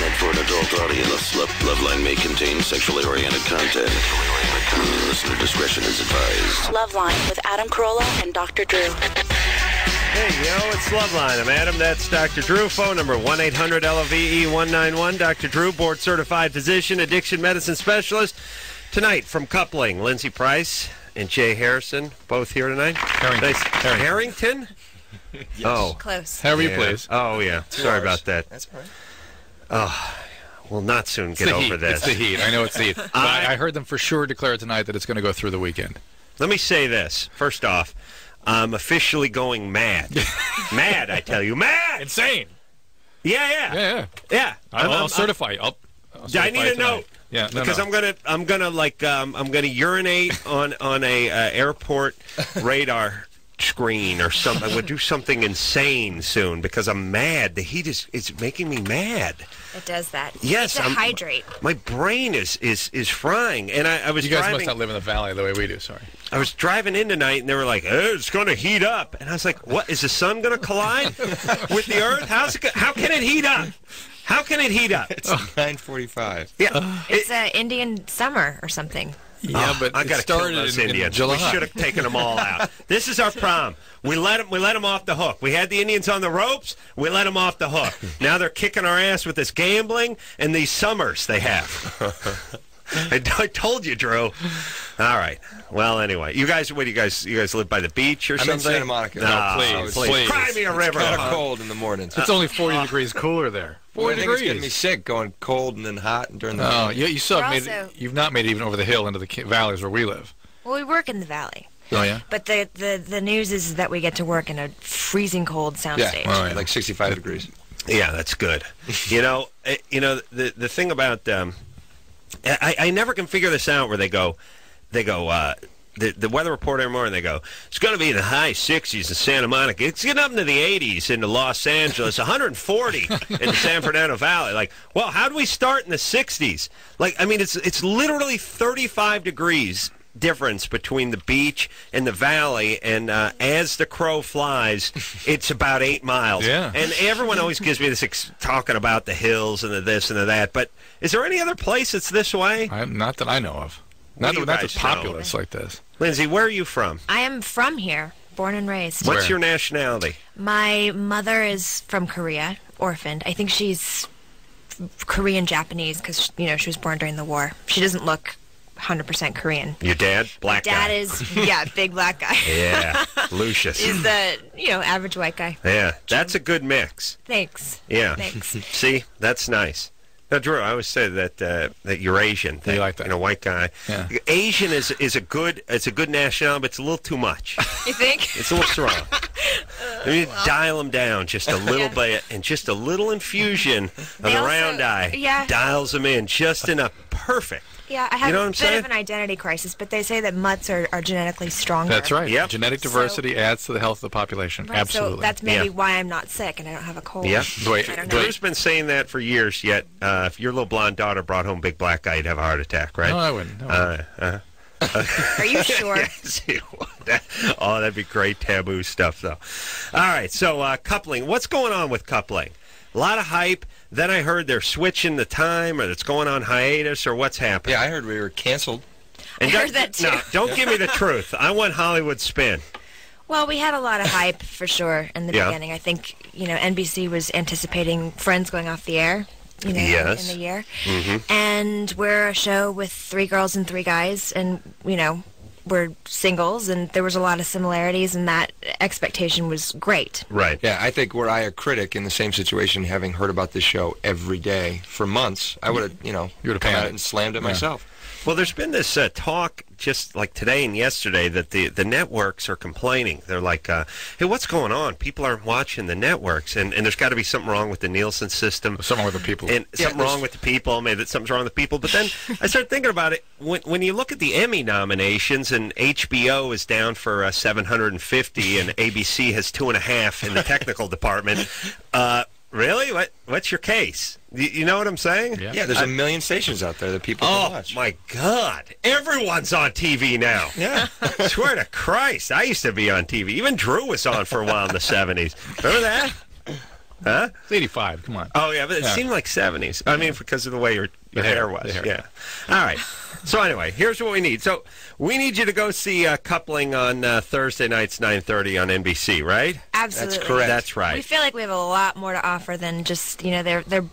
meant for an adult audience. Loveline may contain sexually oriented content. Listener discretion is advised. Loveline with Adam Carolla and Dr. Drew. Hey, it's Loveline. I'm Adam. That's Dr. Drew. Phone number 1-800-LOVE-191. Dr. Drew, board-certified physician, addiction medicine specialist. Tonight, from Coupling, Lindsay Price and Jay Harrison, both here tonight. Harrington? Yes. Oh. Close. However you please. Oh, yeah. Sorry about that. That's all right. Oh, we'll not soon get over this. It's the heat. I know it's the heat. But I heard them for sure declare tonight that it's going to go through the weekend. Let me say this. First off, I'm officially going mad. Mad, I tell you. Mad! Insane. Yeah. I'll certify you. I'll I need a note. Yeah, because I'm gonna urinate on a airport radar screen or something. I'm gonna do something insane soon because I'm mad. The heat is making me mad. It does that. Yes, hydrate. My brain is frying, and I was. You guys must not live in the valley the way we do. Sorry. I was driving in tonight, and they were like, it's going to heat up. And I was like, what? Is the sun going to collide with the earth? How can it heat up? How can it heat up? It's 9:45. Yeah. It's Indian summer or something. Yeah, but I got to kill those Indians. July. We should have taken them all out. This is our prom. We let them off the hook. We had the Indians on the ropes. We let them off the hook. Now they're kicking our ass with this gambling and these summers they have. I told you, Drew. All right. Well, anyway, you guys live by the beach or something? I'm in Santa Monica. No, please. Cry me a river. It's kind of cold in the mornings. It's only 40 degrees cooler there. 40 degrees. It's getting me sick, going cold and then hot and during the. Oh, yeah, you still have you've not made it even over the hill into the valleys where we live. Well, we work in the valley. Oh yeah. But the news is that we get to work in a freezing cold soundstage. Yeah, like 65 degrees. Yeah, that's good. The thing about I never can figure this out where they go the weather report every morning, they go, it's going to be in the high 60s in Santa Monica. It's getting up into the 80s into Los Angeles, 140 in the San Fernando Valley. Like, well, how do we start in the 60s? Like, I mean, it's literally 35 degrees difference between the beach and the valley, and as the crow flies, it's about 8 miles. Yeah. And everyone always gives me this talking about the hills and the this and the that, but is there any other place that's this way? Not that I know of. Not that's populous like this. Lindsay, where are you from? I am from here, born and raised. What's your nationality? My mother is from Korea, orphaned. I think she's Korean-Japanese because, she was born during the war. She doesn't look 100% Korean. Your dad? Black guy? Dad is, big black guy. Yeah, Lucius. He's the, average white guy. Yeah, that's a good mix. Thanks. Yeah. Thanks. See, that's nice. Now, Drew, I always say that you're Asian. You like that? White guy. Yeah. Asian is a good nationality, but it's a little too much. You think? It's a little strong. Dial them down just a little bit, and just a little infusion of the round eye dials them in just enough. Perfect. Yeah, I have a bit of an identity crisis, but they say that mutts are genetically stronger. That's right. Yep. Genetic diversity adds to the health of the population. Right, absolutely. So that's maybe why I'm not sick and I don't have a cold. Yeah. Drew's been saying that for years, yet if your little blonde daughter brought home a big black guy, you'd have a heart attack, right? No, I wouldn't. No. Are you sure? Yes, that'd be great taboo stuff, though. All right, so coupling. What's going on with coupling? A lot of hype. Then I heard they're switching the time, or it's going on hiatus, or what's happening. Yeah, I heard we were canceled. And I heard that too. No, don't give me the truth. I want Hollywood spin. Well, we had a lot of hype for sure in the beginning. I think NBC was anticipating Friends going off the air. In the year. Mm-hmm. And we're a show with 3 girls and 3 guys, and we're singles, and there was a lot of similarities, and that expectation was great. Right. Yeah, I think were I a critic in the same situation, having heard about this show every day for months, I would have, you would have come at it and slammed it myself. Well, there's been this talk just like today and yesterday that the networks are complaining. They're like, hey, what's going on? People aren't watching the networks, and there's got to be something wrong with the Nielsen system. Something wrong with the people. And something wrong with the people. Maybe something's wrong with the people. But then I started thinking about it. When you look at the Emmy nominations, and HBO is down for 750, and ABC has 2.5 in the technical department, really? What's your case? You know what I'm saying? Yeah, there's a million stations out there that people can watch. Oh, my God. Everyone's on TV now. Yeah. Swear to Christ. I used to be on TV. Even Drew was on for a while in the 70s. Remember that? Huh? It's 85. Come on. Oh, yeah, but it seemed like 70s. I mean, because of the way your hair was. Yeah. All right. So anyway, here's what we need. So we need you to go see Coupling on Thursday nights, 9:30 on NBC, right? Absolutely. That's correct. That's right. We feel like we have a lot more to offer than just, they're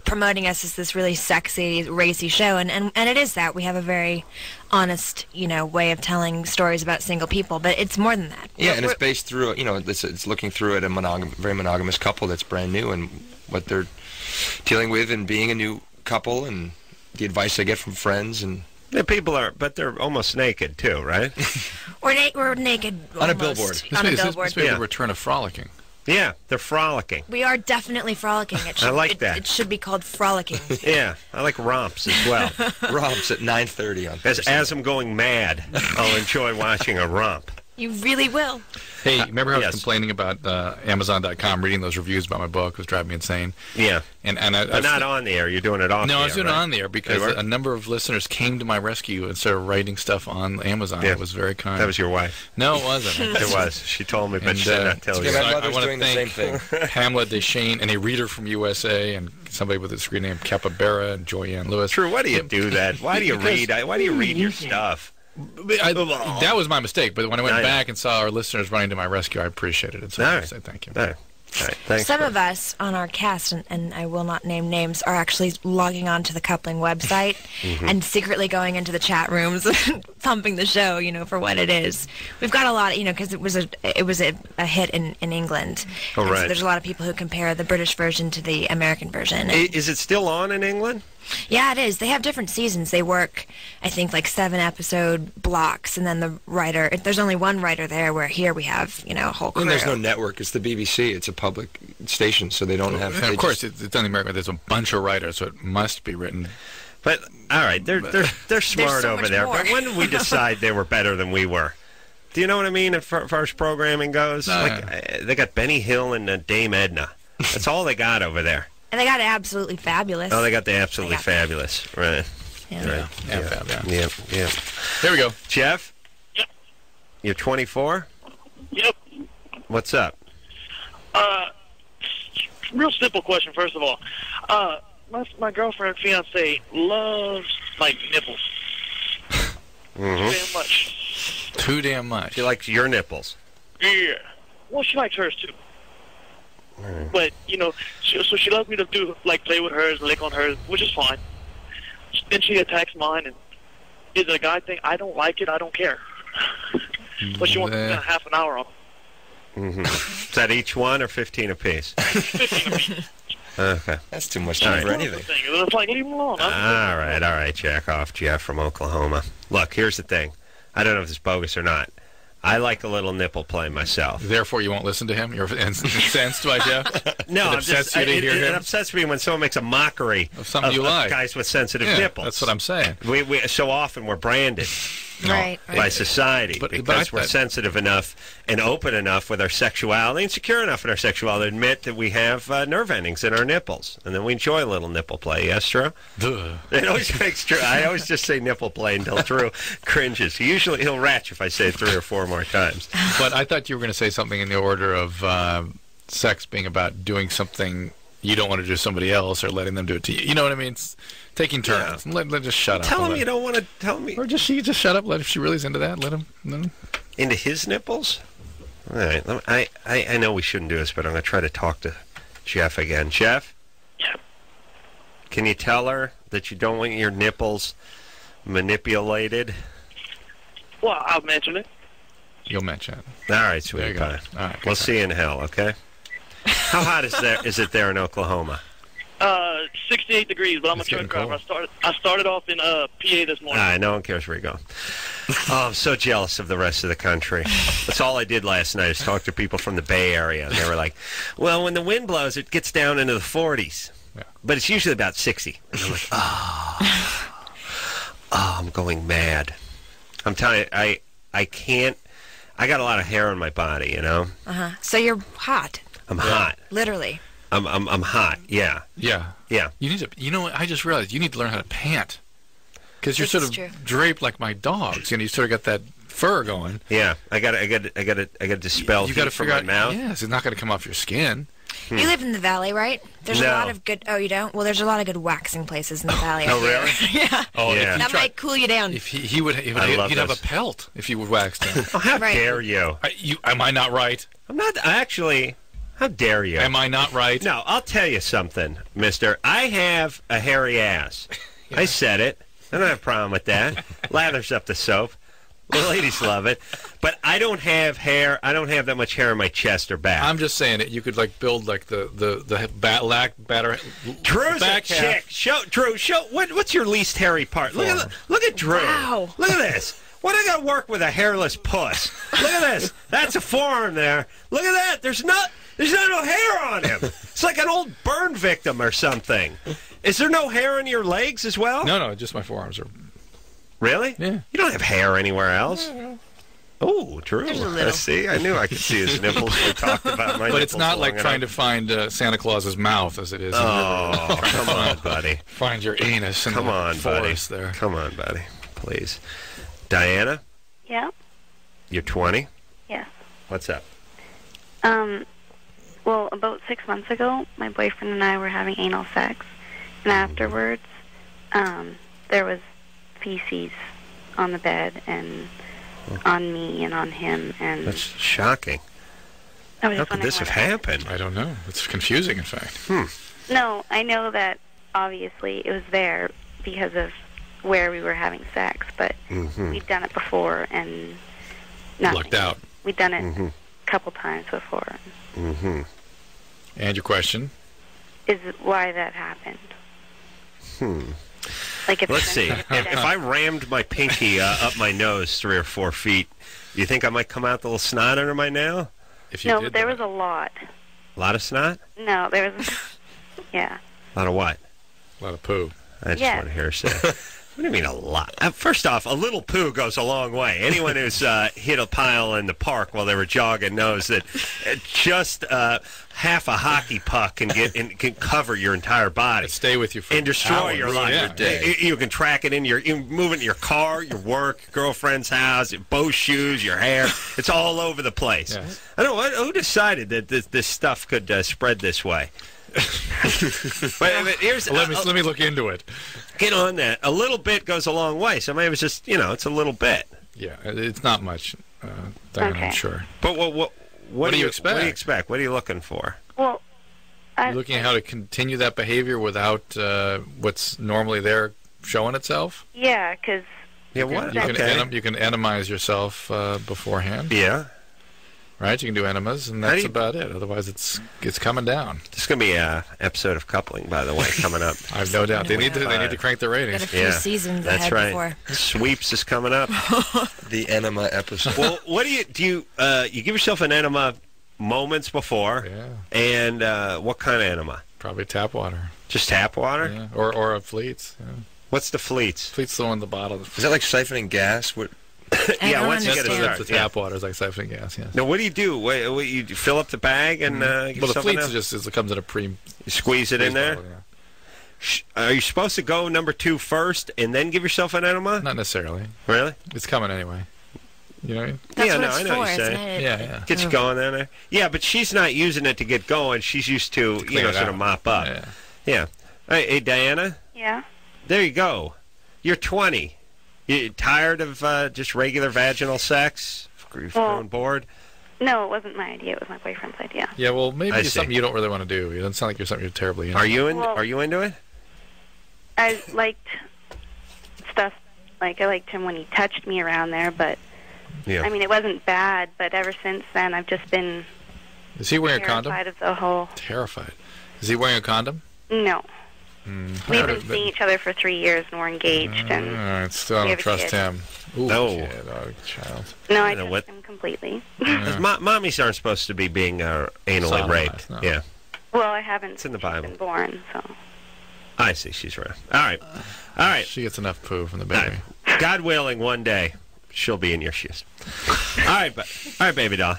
promoting us as this really sexy, racy show, and it is that. We have a very honest, way of telling stories about single people, but it's more than that. Yeah, and it's based through, it's looking through at a very monogamous couple that's brand new and what they're dealing with and being a new couple and the advice they get from friends and... The people but they're almost naked too, right? We're naked on a almost billboard. On a billboard. This may be the return of frolicking. Yeah, they're frolicking. We are definitely frolicking. I like that. It should be called frolicking. Yeah, I like romps as well. Romps at 9:30 on Thursday. As I'm going mad, I'll enjoy watching a romp. You really will. Hey, remember how I was Yes. complaining about Amazon.com, reading those reviews about my book? It was driving me insane. Yeah. And But not on the air. You're doing it off No, the I was air, doing right? it on the air because They were? a number of listeners came to my rescue and started writing stuff on Amazon. Yeah. It was very kind. That was your wife. No, it wasn't. It was. She told me, but And, she did not tell Yeah, you. my I mother's wanna doing the same thank thing. Pamela Deshane and a reader from USA and somebody with a screen name Capybara and Joyanne Lewis. True. Why do you do that? Why do you read? Why do you read your stuff? That was my mistake, but when I went I know. back and saw our listeners running to my rescue, I appreciated it. So All I right. said thank you. All right. All right. Thanks. Some of us on our cast, and I will not name names, are actually logging on to the Coupling website and secretly going into the chat rooms and pumping the show, for what it is. We've got a lot, because it was a hit in England. Oh, And right. So there's a lot of people who compare the British version to the American version. Is it still on in England? Yeah, it is. They have different seasons. They work, I think, like 7-episode blocks, and then the writer. There's only one writer there. Where here we have, a whole crew. And there's no network. It's the BBC. It's a public station, so they don't have... And they of course, it's on the American. There's a bunch of writers, so it must be written. But all right, they're smart so over much there. more. But when did we decide they were better than we were? Do you know what I mean? As far as programming goes, they got Benny Hill and Dame Edna. That's all they got over there. And they got absolutely fabulous. Oh, they got the absolutely They got fabulous. Right. Yeah. Right. Yeah. Yeah. Here we go. Jeff? Yep. You're 24? Yep. What's up? Real simple question, first of all. My girlfriend, fiance, loves, nipples. Damn much. Too damn much. She likes your nipples. Yeah. Well, she likes hers, too. But, so she loves me to play with hers, lick on hers, which is fine. Then she attacks mine, and is it a guy thing? I don't like it. I don't care. But she wants to spend half an hour on it. Is that each one or 15 apiece? 15 of me. Okay. That's too much time for anything. It's like, leave him alone. All right, jack off, Jeff from Oklahoma. Look, here's the thing. I don't know if this is bogus or not. I like a little nipple play myself. Therefore, you won't listen to him? You're incensed by Jeff? No, It upsets you to hear it him? upsets me when someone makes a mockery Of something you of like. guys with sensitive Yeah, nipples. that's what I'm saying. We so often we're branded Right. by society But because we're I- sensitive enough and open enough with our sexuality and secure enough in our sexuality to admit that we have nerve endings in our nipples, and then we enjoy a little nipple play. Yes, Drew? Duh. It always makes Drew. I always just say nipple play until Drew cringes. He'll retch if I say it 3 or 4 more times. But I thought you were going to say something in the order of sex being about doing something you don't want to do to somebody else or letting them do it to you. You know what I mean? It's taking turns. Yeah. Let just shut up. Tell and him let- you don't want to tell me. Or just shut up. If she really's into that, let him. Into his nipples? All right. I know we shouldn't do this, but I'm going to try to talk to Jeff again. Jeff? Yeah. Can you tell her that you don't want your nipples manipulated? Well, I'll mention it. You'll mention it. All right, There sweetie you go. pie. All right, We'll good see you in hell, okay? How hot is it there in Oklahoma? 68 degrees, but I'm a It's truck getting driver. cold. I started off in PA this morning. No one cares where you go. Oh, I'm so jealous of the rest of the country. That's all I did last night is talk to people from the Bay Area, and they were like, well, when the wind blows, it gets down into the 40s. Yeah. But it's usually about 60. And I'm like, I'm going mad. I'm telling you, I can't. I got a lot of hair on my body, you know? So you're hot, I'm hot. literally. I'm hot, yeah. Yeah. Yeah. You need to. You know what? I just realized you need to learn how to pant. Because you're This sort is of true. draped like my dogs. You sort of got that fur going. Yeah, I got to dispel You got to heat from figure my out. mouth. Yes, it's not going to come off your skin. You live in the valley, right? There's No. a lot of good. Oh, you don't? Well, there's a lot of good waxing places in the valley. Oh, really? Yeah. Oh, Yeah. if you That try- might cool you down. If he would, he'd love have a this. pelt if you would wax him. Oh, how Right. dare you? Am I not right? I'm not actually. How dare you? Am I not right? No, I'll tell you something, mister. I have a hairy ass. I said it. I don't have a problem with that. Lathers up the soap. The ladies love it. But I don't have hair. I don't have that much hair in my chest or back. I'm just saying it. You could like build like the batter. Drew's back a half. chick. Drew, what's your least hairy part? Look at Drew. Wow. Look at this. What I got to work with a hairless puss? Look at this. That's a forearm there. Look at that. There's not no hair on him. It's like an old burn victim or something. Is there no hair on your legs as well? No, just my forearms are. Really? Yeah. You don't have hair anywhere else? Oh, Drew. There's a little. See, I knew I could see his nipples. We talked about my But it's nipples not like long trying to enough. find Santa Claus's mouth as it is. Oh, come on, buddy. Find your anus in Come the on, buddy. forest there. Come on, buddy. Please. Diana, Yeah. you're 20. Yes. What's up? Well, about 6 months ago, my boyfriend and I were having anal sex, and afterwards, there was feces on the bed and on me and on him, and That's shocking. I was How just could wondering this have what happened. happened? I don't know. It's confusing, in fact. No, I know that obviously it was there because of where we were having sex, but we'd done it before and nothing. Lucked out. We'd done it a couple times before. Mm-hmm. And your question? Is why that happened? Like if Let's see. If I rammed my pinky up my nose 3 or 4 feet, do you think I might come out the little snot under my nail? If you No, did but there that. was a lot. A lot of snot? No, there was. Yeah. A lot of what? A lot of poo. I just Yes. want to hear her say. What do you mean a lot? First off, a little poo goes a long way. Anyone who's hit a pile in the park while they were jogging knows that just half a hockey puck can can cover your entire body It'd stay with you for and destroy hours. your life. Yeah. day. You can track it in you move it in your car, your work, your girlfriend's house, your both shoes, your hair. It's all over the place. Yes. I don't know who decided that this stuff could spread this way. but here's Let me look into it. get on that. A little bit goes a long way. So maybe it's just it's a little bit. Yeah, it's not much, Diana, Okay. I'm sure. But what do you expect? What do you expect? What are you looking for? Well, You're looking at how to continue that behavior without what's normally there showing itself? yeah, because Yeah, what? You can, Okay. you can enemize yourself beforehand, Yeah. right? You can do enemas, and How do that's you- about it. Otherwise, it's coming down. This is going to be an episode of Coupling, by the way, coming up. I have no doubt. They need to crank the Got ratings. a few Yeah, seasons that's ahead right. before. Sweeps is coming up. The enema episode. Well, what do you you give yourself an enema moments before? Yeah, And what kind of enema? probably tap water. Just tap water? Yeah, or a Fleets. Yeah. What's the Fleets? Fleets the one in the bottle. Is that like siphoning gas? What? I Yeah, don't once you get it understand. started. The tap water is like siphoning gas. Yes. Now, what do you do? What, you fill up the bag and give Well, the yourself Fleets an- it comes in a pre. you squeeze it in there? bottle, yeah. Are you supposed to go number 2 first and then give yourself an enema? Not necessarily. Really? It's coming anyway. You know what I mean? That's Yeah, what no, it's I know what for, you're isn't saying. it? Yeah. Get you going in there. Yeah, but she's not using it to get going. She's used to, clean it sort of out. mop up. Yeah. Yeah. Hey, Diana, yeah. there you go. You're 20. You tired of just regular vaginal sex? You've grown bored? No, it wasn't my idea. It was my boyfriend's idea. Yeah, well, maybe I it's see. something you don't really want to do. It doesn't sound like you're something you're terribly into. Are you Well- Are you into it? I liked stuff. Like I liked him when he touched me around there, but Yeah. I mean it wasn't bad. But ever since then, I've just been Is he wearing a condom? terrified of the whole. Terrified. Is he wearing a condom? No, we've How been did- seeing each other for 3 years and we're engaged. And Alright, still I we don't have a trust kid. him. Ooh, No. kid, oh, child. no, I know trust what- him completely. Mommies aren't supposed to be being anally Sodomized, raped. no. Yeah. Well, I haven't. It's in the since Bible. Been born, so. I see. She's right. All right. All right. She gets enough poo from the All baby. right. God willing, one day she'll be in your shoes. All right, baby doll.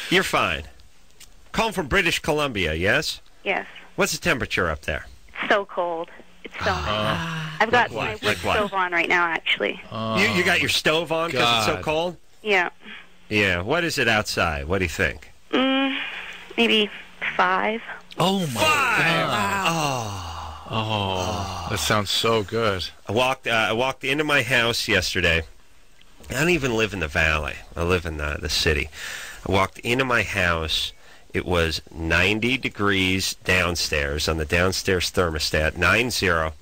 You're fine. Calling from British Columbia, yes? Yes, What's the temperature up there? so cold. It's so nice. I've got my wood stove on right now, actually. You got your stove on because it's so cold? Yeah. Yeah. What is it outside? What do you think? Maybe 5. Oh, my 5! God. Oh, that sounds so good. I walked into my house yesterday. I don't even live in the valley. I live in the city. I walked into my house. It was 90 degrees downstairs on the downstairs thermostat, 90.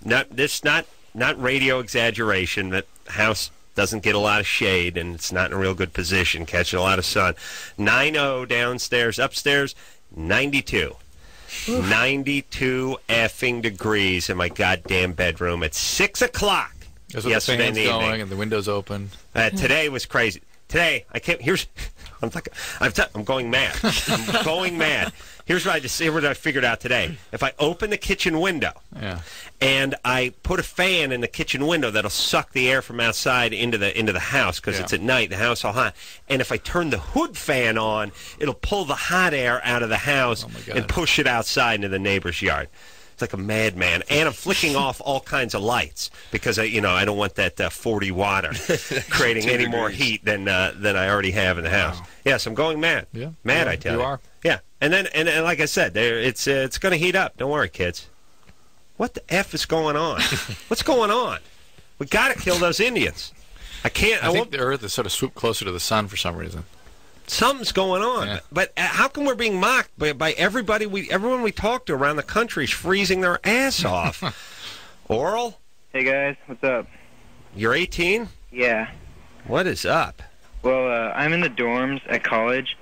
Not radio exaggeration. That house doesn't get a lot of shade, and it's not in a real good position, catching a lot of sun. 90 downstairs, upstairs, 92. Oof. 92 effing degrees in my goddamn bedroom at 6 o'clock. That's what yesterday the fan's in the going evening. and the windows open. Today was crazy. Today, I can't. I'm going mad. I'm going mad. Here's what I figured out today. If I open the kitchen window, and I put a fan in the kitchen window that'll suck the air from outside into the house because it's at night, the house all hot. And if I turn the hood fan on, it'll pull the hot air out of the house and push it outside into the neighbor's yard. It's like a madman, and I'm flicking off all kinds of lights because I don't want that 40 water creating any more heat than I already have in the house. Yes, I'm going mad. Yeah, mad. I tell you. You are. Yeah, and like I said, it's going to heat up. Don't worry, kids. What the F is going on? What's going on? We got to kill those Indians. I can't. I think the Earth is sort of swooped closer to the sun for some reason. Something's going on. Yeah. But how come we're being mocked by everybody? Everyone we talk to around the country is freezing their ass off. Oral? Hey, guys. What's up? You're 18? Yeah. What is up? Well, I'm in the dorms at college,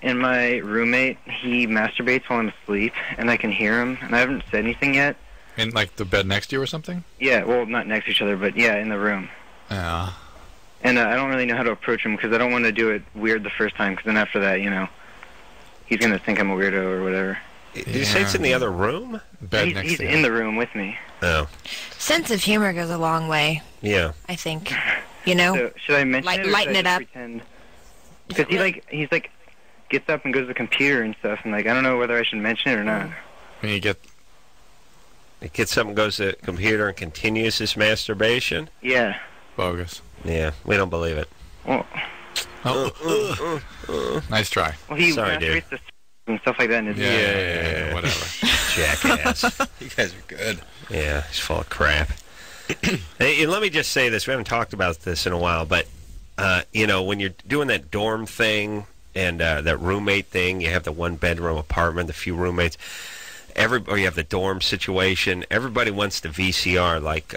and my roommate, he masturbates while I'm asleep, and I can hear him, and I haven't said anything yet. In, like, the bed next to you or something? Yeah, well, not next to each other, but, yeah, in the room. Yeah. And I don't really know how to approach him because I don't want to do it weird the first time because then after that, he's going to think I'm a weirdo or whatever. Did you say it's in the other room? He's in the room with me. Oh. Sense of humor goes a long way. Yeah. I think. So, should I mention it or lighten should I it up? Pretend? Because he's gets up and goes to the computer and stuff, and I don't know whether I should mention it or not. When you get... It gets up and goes to the computer and continues his masturbation? Yeah. Bogus. Yeah, we don't believe it. Nice try. Well, he Sorry, dude. masturbates and stuff like that. In his Yeah, whatever. Jackass. You guys are good. Yeah, he's full of crap. Hey, let me just say this. We haven't talked about this in a while, but, when you're doing that dorm thing and that roommate thing, you have the one-bedroom apartment, the few roommates, or you have the dorm situation, everybody wants the VCR, like...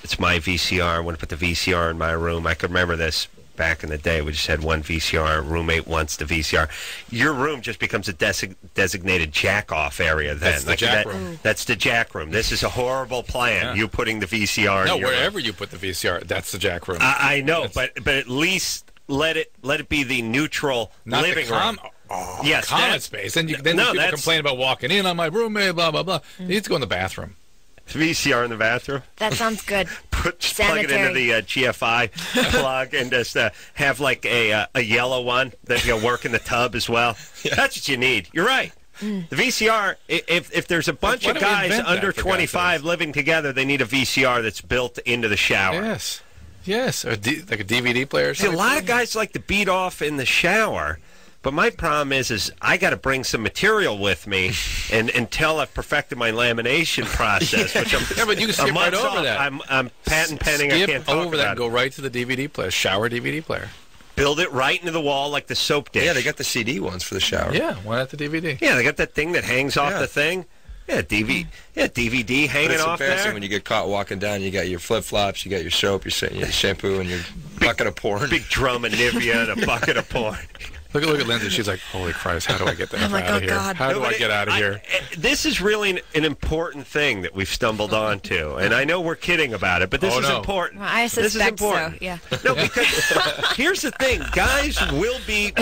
it's my VCR. I want to put the VCR in my room. I could remember this back in the day. We just had one VCR. Roommate wants the VCR. Your room just becomes a designated jack-off area then. That's the jack room. That's the jack room. This is a horrible plan, you putting the VCR in your wherever room. you put the VCR, that's the jack room. I know, but at least let it be the neutral living room. Yes, common space. Then people complain about walking in on my roommate, blah, blah, blah. You need to go in the bathroom. VCR in the bathroom. That sounds good. Plug it into the GFI plug and just have like a yellow one that work in the tub as well. Yeah. That's what you need. You're right. The VCR. If there's a bunch of guys under 25 living together, they need a VCR that's built into the shower. Yes, or like a DVD player. See, a lot of guys like to beat off in the shower. But my problem is I got to bring some material with me until I've perfected my lamination process, which I'm but you can skip right over that. I'm patent pending. I can't talk over that and about go right to the DVD player, shower DVD player. Build it right into the wall like the soap dish. Yeah, they got the CD ones for the shower. Yeah, why not the DVD? Yeah, they got that thing that hangs off the thing. Yeah, DVD hanging off there. It's embarrassing when you get caught walking down. You got your flip-flops, you got your soap, your shampoo, and your bucket of porn. Big drum of Nivea and a bucket of porn. Look at Lindsay. She's like, holy Christ, how do I get the F out of here? God. How do I get out of here? This is really an important thing that we've stumbled onto. And I know we're kidding about it, but this is important. Well, I suspect this is important. so, yeah. No, because here's the thing. Guys will be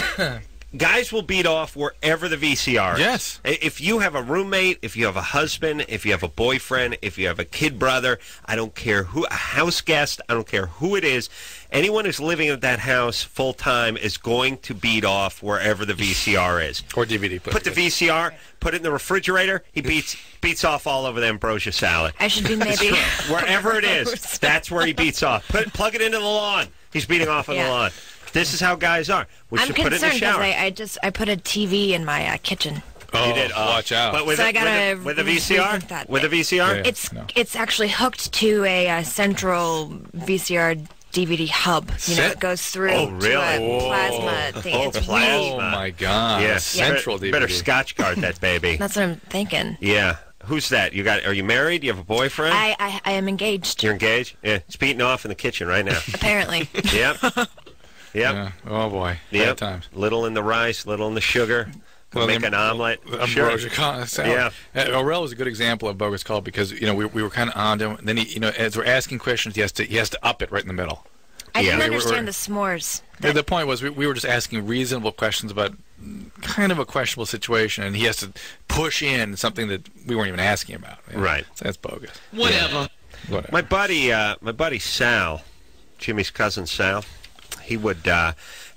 Guys will beat off wherever the VCR is. Yes. If you have a roommate, if you have a husband, if you have a boyfriend, if you have a kid brother, I don't care who, a house guest, I don't care who it is, anyone who's living at that house full time is going to beat off wherever the VCR is. Or DVD player. Put the VCR, put it in the refrigerator, he beats off all over the ambrosia salad. I should be maybe Wherever it is, that's where he beats off. Plug it into the lawn. He's beating off on the lawn. This is how guys are. We should put it in the shower. I put a TV in my kitchen. Oh, you did. Watch out. But with So I gotta with a VCR? rethink that. With a VCR? Yeah. It's actually hooked to a central VCR DVD hub. You know, it goes through Oh, really? to a plasma thing. Oh, It's plasma. really, Oh, my God. Yeah. Central DVD. Better Scotch guard that baby. that's what I'm thinking. Yeah. Who's that? Are you married? Do you have a boyfriend? I am engaged. You're engaged? Yeah. It's beating off in the kitchen right now. Apparently. Yep. Yep. Yeah. Oh, boy. Yep. Bad times. Little in the rice, little in the sugar. We'll make an omelet. Ambrosia salad. Yeah. Orel was a good example of bogus call because we were kind of on to him. Then he, as we're asking questions, he has to up it right in the middle. I didn't Yeah. understand the s'mores. The point was we were just asking reasonable questions about kind of a questionable situation, and he has to push in something that we weren't even asking about. Right. So that's bogus. Whatever. Whatever. My buddy Sal, Jimmy's cousin Sal, he would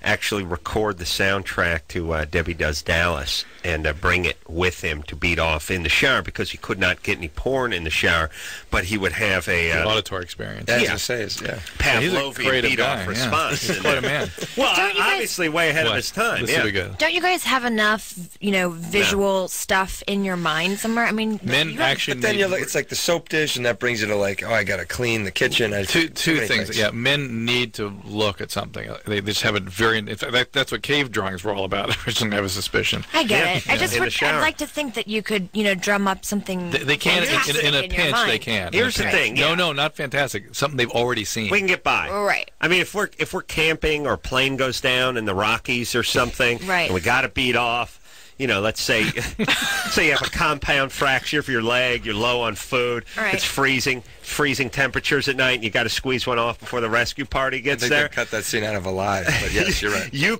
actually record the soundtrack to Debbie Does Dallas and bring it with him to beat off in the shower because he could not get any porn in the shower, but he would have a auditory experience. As I say, yeah. He's a Pavlovian creative beat-off guy, response. He's quite a man. Well, Don't you guys- obviously way ahead of his time. This Yeah. will be good. Don't you guys have enough, visual stuff in your mind somewhere? I mean, Men you have- actually But then need, it's like the soap dish, and that brings you to like, oh, I got to clean the kitchen. two many things. Yeah, men need to look at something. They just have it very. In fact, that's what cave drawings were all about. I originally have a suspicion. I get it. I just In the would. shower. I'd like to think that you could, drum up something. They can fantastic in a your pinch. mind. They can. Here's the thing. Yeah. No, not fantastic. Something they've already seen. We can get by. Right. I mean, if we're camping or a plane goes down in the Rockies or something, Right. and we got to beat off. Let's say say you have a compound fracture for your leg, you're low on food, Right. it's freezing temperatures at night, and you got to squeeze one off before the rescue party I gets think there. they cut that scene out of Alive, but yes, you're right. You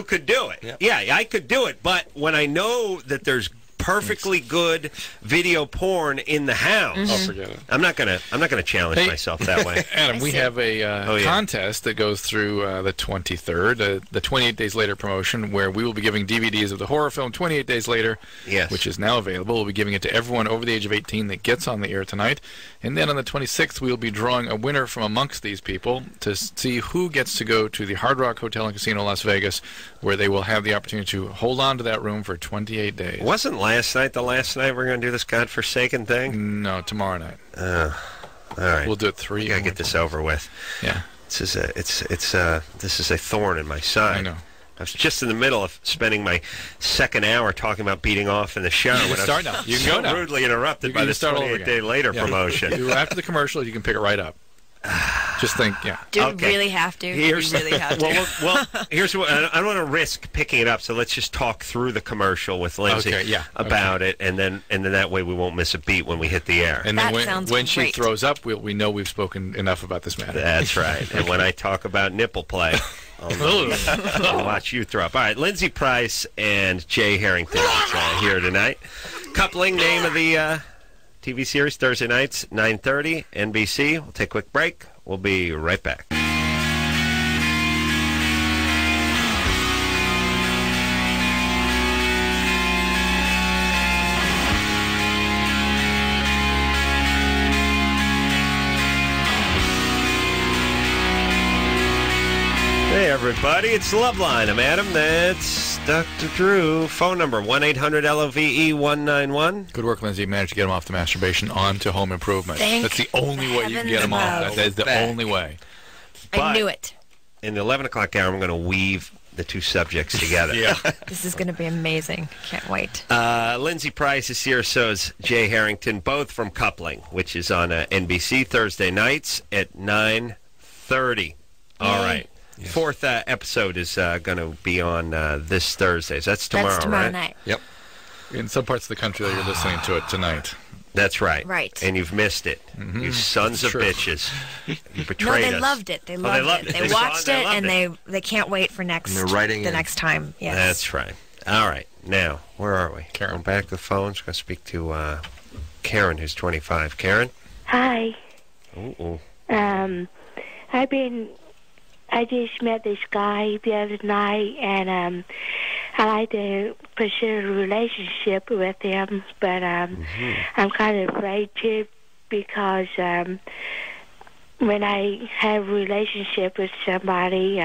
could do it. Yeah. Yeah, I could do it. But when I know that there's perfectly good video porn in the house, Oh, forget it. I'm not gonna challenge myself that way. Adam, we see. have a yeah. contest that goes through the 23rd, the 28 Days Later promotion, where we will be giving DVDs of the horror film 28 Days Later, Yes. which is now available. We'll be giving it to everyone over the age of 18 that gets on the air tonight. And then on the 26th, we'll be drawing a winner from amongst these people to see who gets to go to the Hard Rock Hotel and Casino Las Vegas, where they will have the opportunity to hold on to that room for 28 days. Wasn't last night the last night we're going to do this godforsaken thing? No, tomorrow night. All right. We'll do it 3. We got to get this over with. Yeah, This is a thorn in my side. I know. I was just in the middle of spending my second hour talking about beating off in the shower You can when I start was now. You can so go now. rudely interrupted You by can this start all over 28 day again. later Yeah. promotion. After the commercial, you can pick it right up. Just think, yeah. Do you Okay. really have to? Here's Do you really have to? well, here's what I don't want to risk picking it up. So let's just talk through the commercial with Lindsay Okay, yeah, about it, and then that way we won't miss a beat when we hit the air. And That then sounds when she great. throws up, we know we've spoken enough about this matter. That's right. And when I talk about nipple play, I'll watch you throw up. All right, Lindsay Price and Jay Harrington is here tonight. Coupling, name of the TV series, Thursday nights, 9:30, NBC. We'll take a quick break. We'll be right back. Hey, everybody, it's Loveline. I'm Adam. That's Dr. Drew. Phone number, 1-800-LOVE-191. Good work, Lindsay. You managed to get him off the masturbation onto home improvement. Thank That's the only way you can get him off. heavens That is the above. only way. But I knew it. in the 11 o'clock hour, I'm going to weave the two subjects together. This is going to be amazing. Can't wait. Lindsay Price is here, so is Jay Harrington, both from Coupling, which is on NBC Thursday nights at 9:30. All right. Yes. Fourth episode is going to be on this Thursday. So that's tomorrow, That's tomorrow right? night. Yep. In some parts of the country, you're listening to it tonight. That's right. Right. And you've missed it. Mm-hmm. You sons of True. bitches. You No, betrayed us. they loved it. They Oh, loved it. They saw watched it, loved and they can't wait for And they're writing the in. next time. Yes. That's right. All right. Now, where are we? Karen. Going back to the phones. Going to speak to Karen, who's 25. Karen? Hi. Ooh. I just met this guy the other night, and I like to pursue a relationship with him, but I'm kind of afraid to because when I have a relationship with somebody,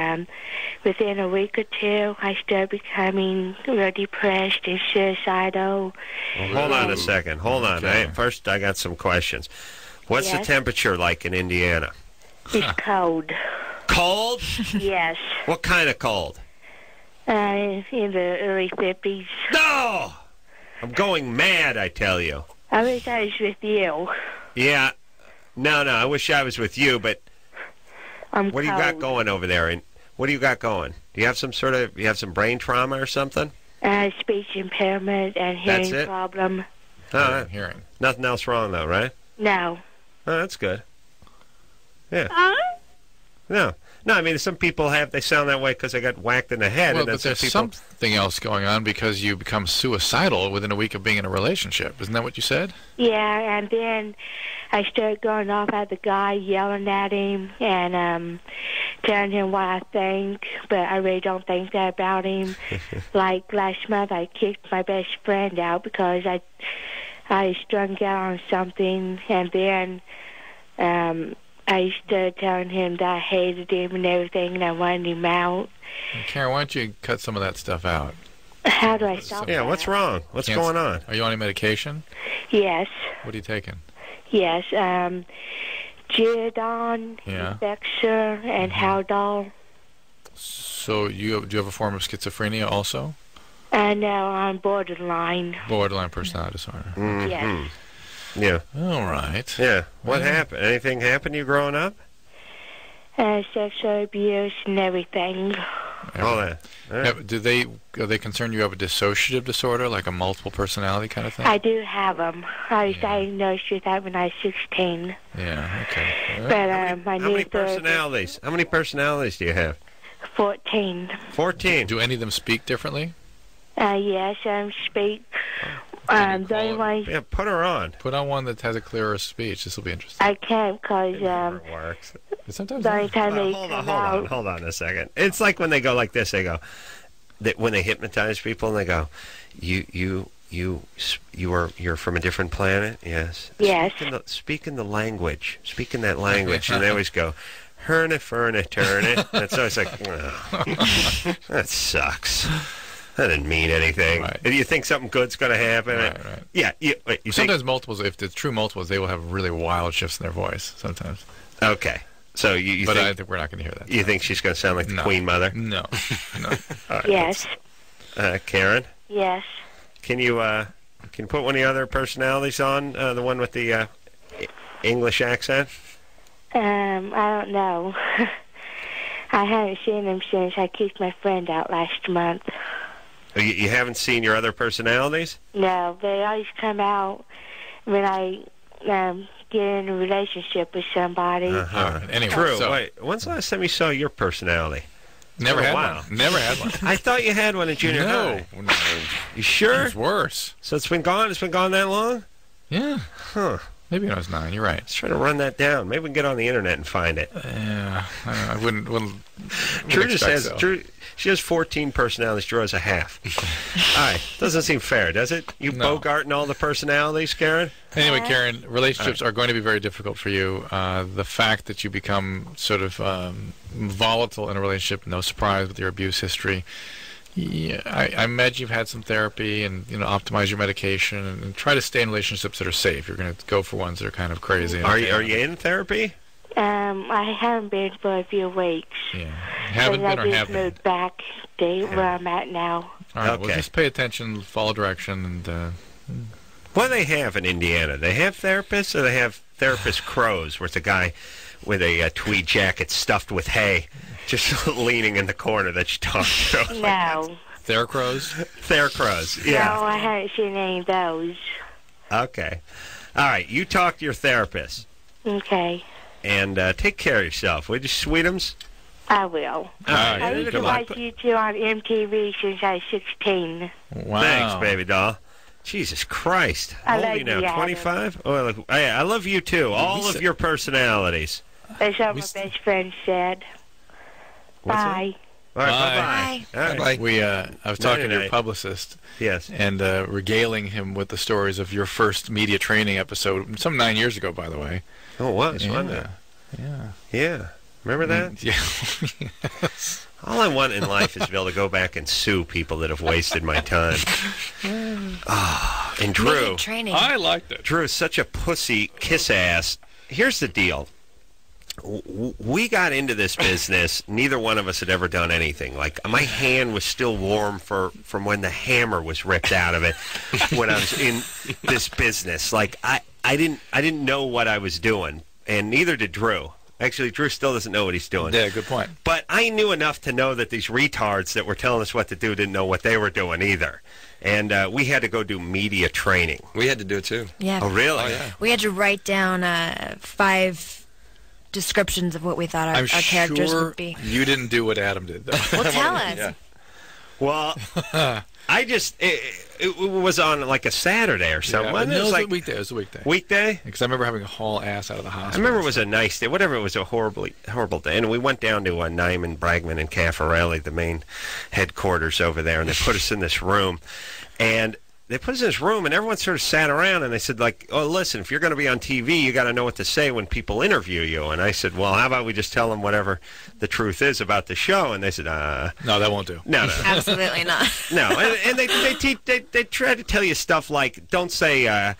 within a week or two, I start becoming real depressed and suicidal. Well, hold on a second. Hold on. Okay. First, I got some questions. What's the Yes. temperature like in Indiana? It's cold. Cold? Yes. What kind of cold? In the early 50s. No! I'm going mad, I tell you. I wish I was with you. Yeah. No, I wish I was with you, but I'm what do you got going over there? And what do you got going? Do you have some brain trauma or something? Speech impairment and That's hearing it? problem. Hearing. Nothing else wrong, though, right? No. Oh, that's good. Yeah. No, I mean, some people they sound that way because they got whacked in the head. Well, and then but there's some people, something else going on because you become suicidal within a week of being in a relationship. Isn't that what you said? Yeah, and then I started going off at the guy, yelling at him, and telling him what I think, but I really don't think that about him. Like last month, I kicked my best friend out because I strung out on something, and then I started telling him that I hated him and everything, and I wanted him out. Karen, why don't you cut some of that stuff out? How do I stop yeah, that? what's wrong? What's going on? Are you on any medication? Yes. What are you taking? Yes. Geodon, Yeah. Vexer, and Haldol. So do you have a form of schizophrenia also? No, I'm borderline. Borderline personality disorder. Mm-hmm. Yes. Yeah. All right. Yeah. What happened? Anything happened to you growing up? Sexual abuse and everything. All that. All right. Are they concerned you have a dissociative disorder, like a multiple personality kind of thing? I do have them. I was diagnosed with that when I was 16. Yeah. Okay. All right. But I How many need personalities? How many personalities do you have? 14. 14. Do any of them speak differently? Yes, speak. The only one Yeah, put her on. Put on one that has a clearer speech. This will be interesting. I can't because It works. Sometimes the only time they Hold come on out. hold on a second. It's like when they go like this. They go, when they hypnotize people, and they go, you're from a different planet. Yes. Yes. Speak in the language. Speak in that language, and they always go, herna ferna turna. And so it's like, oh, that sucks. That didn't mean anything. Right. If you think something good's going to happen, Right. yeah. You Sometimes think, multiples, if it's true multiples, they will have really wild shifts in their voice sometimes. okay. So you But think, I think we're not going to hear that. you think she's going to sound like the No. Queen Mother? No. No. All right, Yes. Karen, Yes. can you put one of the other personalities on, the one with the English accent? I don't know. I haven't seen him since I kicked my friend out last month. Oh, you haven't seen your other personalities? No, they always come out when I get in a relationship with somebody. All right. Anyway, True. so Wait, when's the last time you saw your personality? never Oh, had wow. one. Never had one. I thought you had one in junior high. No. You sure? It's worse. So it's been gone? It's been gone that long? Yeah. Huh. Maybe when I was 9. You're right. Let's try to run that down. Maybe we can get on the internet and find it. Yeah. I wouldn't Drew just expect has so. Drew. She has 14 personalities. Drew has a half. All right. Doesn't seem fair, does it? You No. bogarting all the personalities, Karen? Anyway, Karen, relationships are going to be very difficult for you. The fact that you become sort of volatile in a relationship, no surprise with your abuse history. Yeah, I imagine you've had some therapy and optimize your medication and try to stay in relationships that are safe. You're going to go for ones that are kind of crazy. Are you in therapy? I haven't been for a few weeks. Yeah. Haven't But been or I have just been? moved back to where I'm at now. All right. Well, Okay. just pay attention, follow direction, and What do they have in Indiana? They have therapists, or they have therapist crows, where it's a guy with a tweed jacket stuffed with hay, just leaning in the corner that you talk to. No. Theracrows. They're crows. Yeah. No, I haven't seen any of those. Okay. All right, you talk to your therapist. Okay. And take care of yourself. Would you, sweetums? I will. I used to watch you two on MTV since I was 16. Wow. Thanks, baby doll. Jesus Christ. How old are you now, 25? Oh, look, I love you, too. All of your personalities. That's what my best friend said. Bye. All right, bye-bye. All right. I was talking to your publicist. Yes. And regaling him with the stories of your first media training episode, some 9 years ago, by the way. Oh, it was, wasn't it? Yeah. Remember that? Yeah. Yes. All I want in life is to be able to go back and sue people that have wasted my time. And Drew. I liked it. Drew is such a pussy kiss-ass. Here's the deal. We got into this business. Neither one of us had ever done anything. Like, my hand was still warm from when the hammer was ripped out of it when I was in this business. Like, I didn't know what I was doing, and neither did Drew. Actually, Drew still doesn't know what he's doing. Yeah, good point. But I knew enough to know that these retards that were telling us what to do didn't know what they were doing either. And we had to go do media training. We had to do it, too. Yeah. Oh, really? Oh, yeah. We had to write down 5 descriptions of what we thought our characters would be. You didn't do what Adam did, though. Well, tell us. Yeah. Well, I just... It was on like a Saturday or something. Yeah, It was like a weekday. It was a weekday. Weekday? Because I remember having a haul ass out of the hospital. I remember it was a nice day. Whatever, it was a horrible day. And we went down to Nyman, Bragman, and Caffarelli, the main headquarters over there, and they put us in this room. And they put us in this room, and everyone sort of sat around, and they said, like, oh, listen, if you're going to be on TV, you got to know what to say when people interview you. And I said, well, how about we just tell them whatever the truth is about the show? And they said, no, that won't do. No. Absolutely not. No, and they try to tell you stuff like, don't say,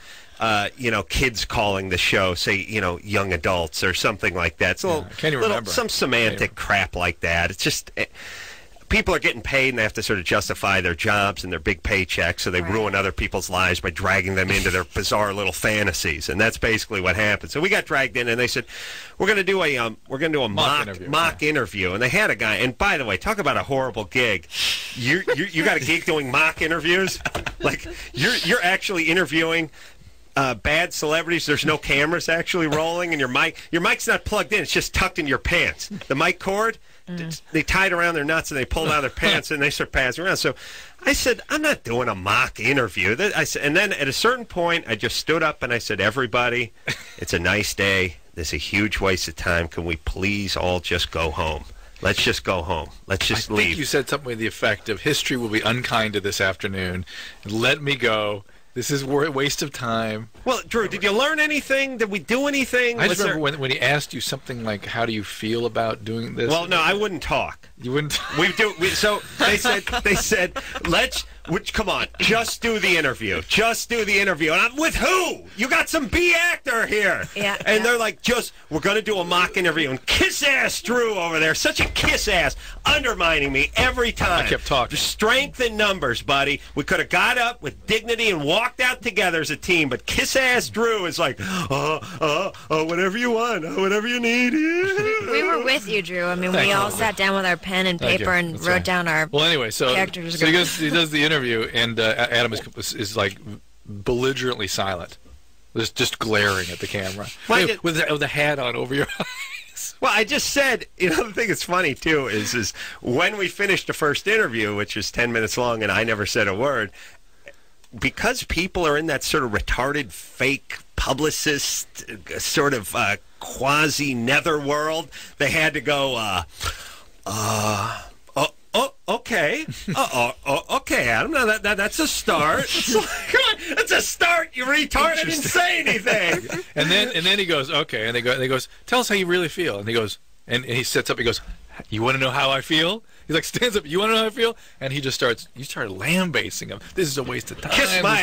kids calling the show, say, young adults or something like that. It's a little, can't even remember. Some semantic crap like that. It's just... people are getting paid and they have to sort of justify their jobs and their big paychecks, so they ruin other people's lives by dragging them into their bizarre little fantasies, and that's basically what happened. So we got dragged in, and they said, "We're going to do a mock interview," and they had a guy. And by the way, talk about a horrible gig. You got a gig doing mock interviews, like you're actually interviewing bad celebrities. There's no cameras actually rolling, and your mic's not plugged in. It's just tucked in your pants. The mic cord. They tied around their nuts and they pulled out their pants and they start passing around. So I said, I'm not doing a mock interview. And then at a certain point, I just stood up and I said, everybody, it's a nice day. This is a huge waste of time. Can we please all just go home? Let's just go home. Let's just leave. I think you said something with the effect of history will be unkind to this afternoon. Let me go. This is a waste of time. Well, Drew, did you learn anything? Did we do anything? I just remember when he asked you something like, how do you feel about doing this? Well, no, I wouldn't talk. You wouldn't? So they said, come on, just do the interview. Just do the interview. And I'm with who? You got some B actor here. Yeah. And they're like, we're going to do a mock interview. And kiss-ass Drew over there, such a kiss-ass, undermining me every time. I kept talking. Strength in numbers, buddy. We could have got up with dignity and walked out together as a team, but kiss-ass Drew is like, whatever you want, whatever you need. We were with you, Drew. I mean, we all sat down with our pen and paper and wrote down our characters. So he does the interview, and Adam is like belligerently silent, just glaring at the camera with the hat on over your eyes. Well, I just said, the thing that's funny too is when we finished the first interview, which was 10 minutes long, and I never said a word, because people are in that sort of retarded fake publicist sort of quasi netherworld, they had to go okay. Okay, Adam. Now that's a start. Come on, that's a start. You retard! I didn't say anything. and then he goes, okay, and they goes, tell us how you really feel. And he goes, and he sits up. He goes, you want to know how I feel? He's like, stands up. You want to know how I feel? And he just started lambasting him. This is a waste of time. Kiss my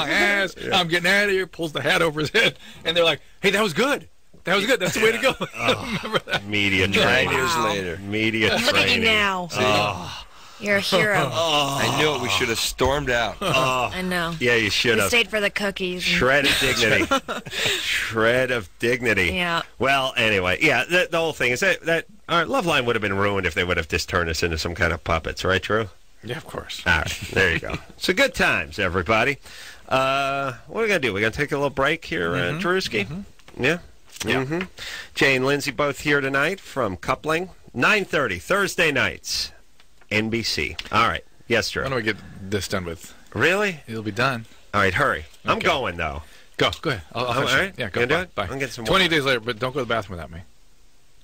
ass. Yeah. I'm getting out of here. Pulls the hat over his head, and they're like, hey, that was good. That was good. That's the way to go. Remember that? Media training. 9 years later. Media training. Look at you now. You're a hero. I knew it. We should have stormed out. I know. Yeah, you should have. Stayed for the cookies. Shred of dignity. Shred of dignity. Yeah. Well, anyway, yeah, the whole thing is that our Loveline would have been ruined if they would have just turned us into some kind of puppets, right, Drew? Yeah, of course. All right, there you go. So good times, everybody. What are we going to do? We're going to take a little break here, Drewski? Yeah? Jay and Lindsay both here tonight from Coupling. 9:30, Thursday nights, NBC. All right. Yes, Drew. Why don't we get this done with? Really? It'll be done. All right, hurry. I'm going, though. Go ahead. I'll finish all right? Yeah, go. You gonna do it? Bye. I'm gonna get some 20 water. days later, but don't go to the bathroom without me.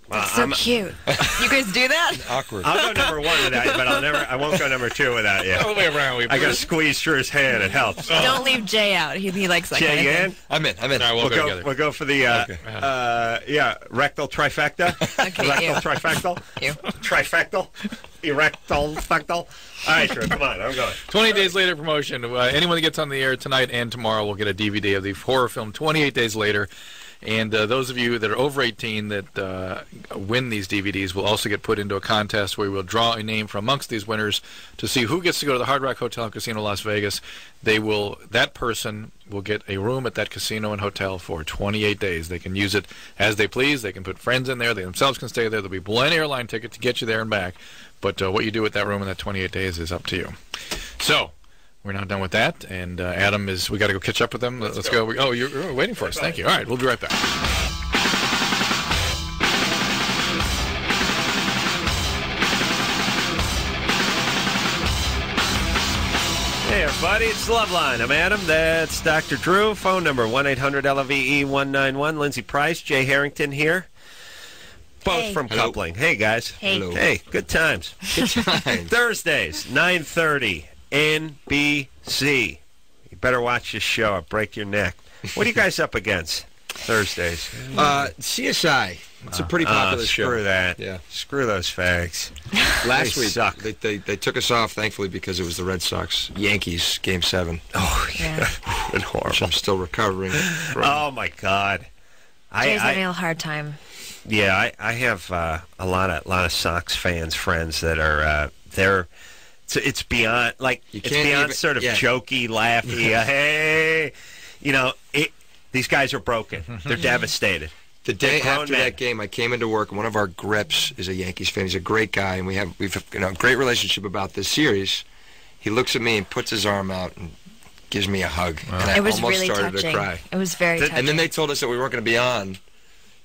That's so cute. You guys do that? Awkward. I'll go number 1 without you, but I won't go number 2 without you. All the way around. I got to squeeze Drew's hand. It helps. Don't leave Jay out. He likes that Jay, kind you of thing. in? I'm in. All right, we'll go together. We'll go for the rectal trifecta. Okay, Rectal trifectal. You. Trifectal. Erectal factal. All right, Drew, come on. I'm going. 20 days later promotion. Anyone that gets on the air tonight and tomorrow will get a DVD of the horror film 28 Days Later. And those of you that are over 18 that win these DVDs will also get put into a contest where we will draw a name from amongst these winners to see who gets to go to the Hard Rock Hotel and Casino Las Vegas. That person will get a room at that casino and hotel for 28 days. They can use it as they please. They can put friends in there. They themselves can stay there. There'll be plenty of airline ticket to get you there and back. But what you do with that room in that 28 days is up to you. So we're now done with that, and Adam we got to go catch up with them. Let's go. Oh, you're waiting for us. Thank you. All right, we'll be right back. Hey, everybody, it's Loveline. I'm Adam. That's Dr. Drew. Phone number 1-800-LOVE-191. Lindsay Price, Jay Harrington here. Both from Coupling. Hey, guys. Hey. Hello. Hey, good times. Good times. Thursdays, 9:30, NBC. You better watch this show or break your neck. What are you guys up against Thursdays? CSI. It's a pretty popular show. Screw that. Yeah. Screw those fags. Last They week, suck. they took us off, thankfully, because it was the Red Sox Yankees Game 7. Oh, Yeah. and horrible. Which I'm still recovering from. Oh, my God. Jay's having a hard time. Yeah, I have a lot of Sox fans, friends that are it's beyond it's beyond sort of jokey, laughy. Hey, these guys are broken. They're devastated. The day after that game, I came into work, and one of our grips is a Yankees fan. He's a great guy, and we've a great relationship about this series. He looks at me and puts his arm out and gives me a hug, and I almost started to cry. It was very touching. And then they told us that we weren't going to be on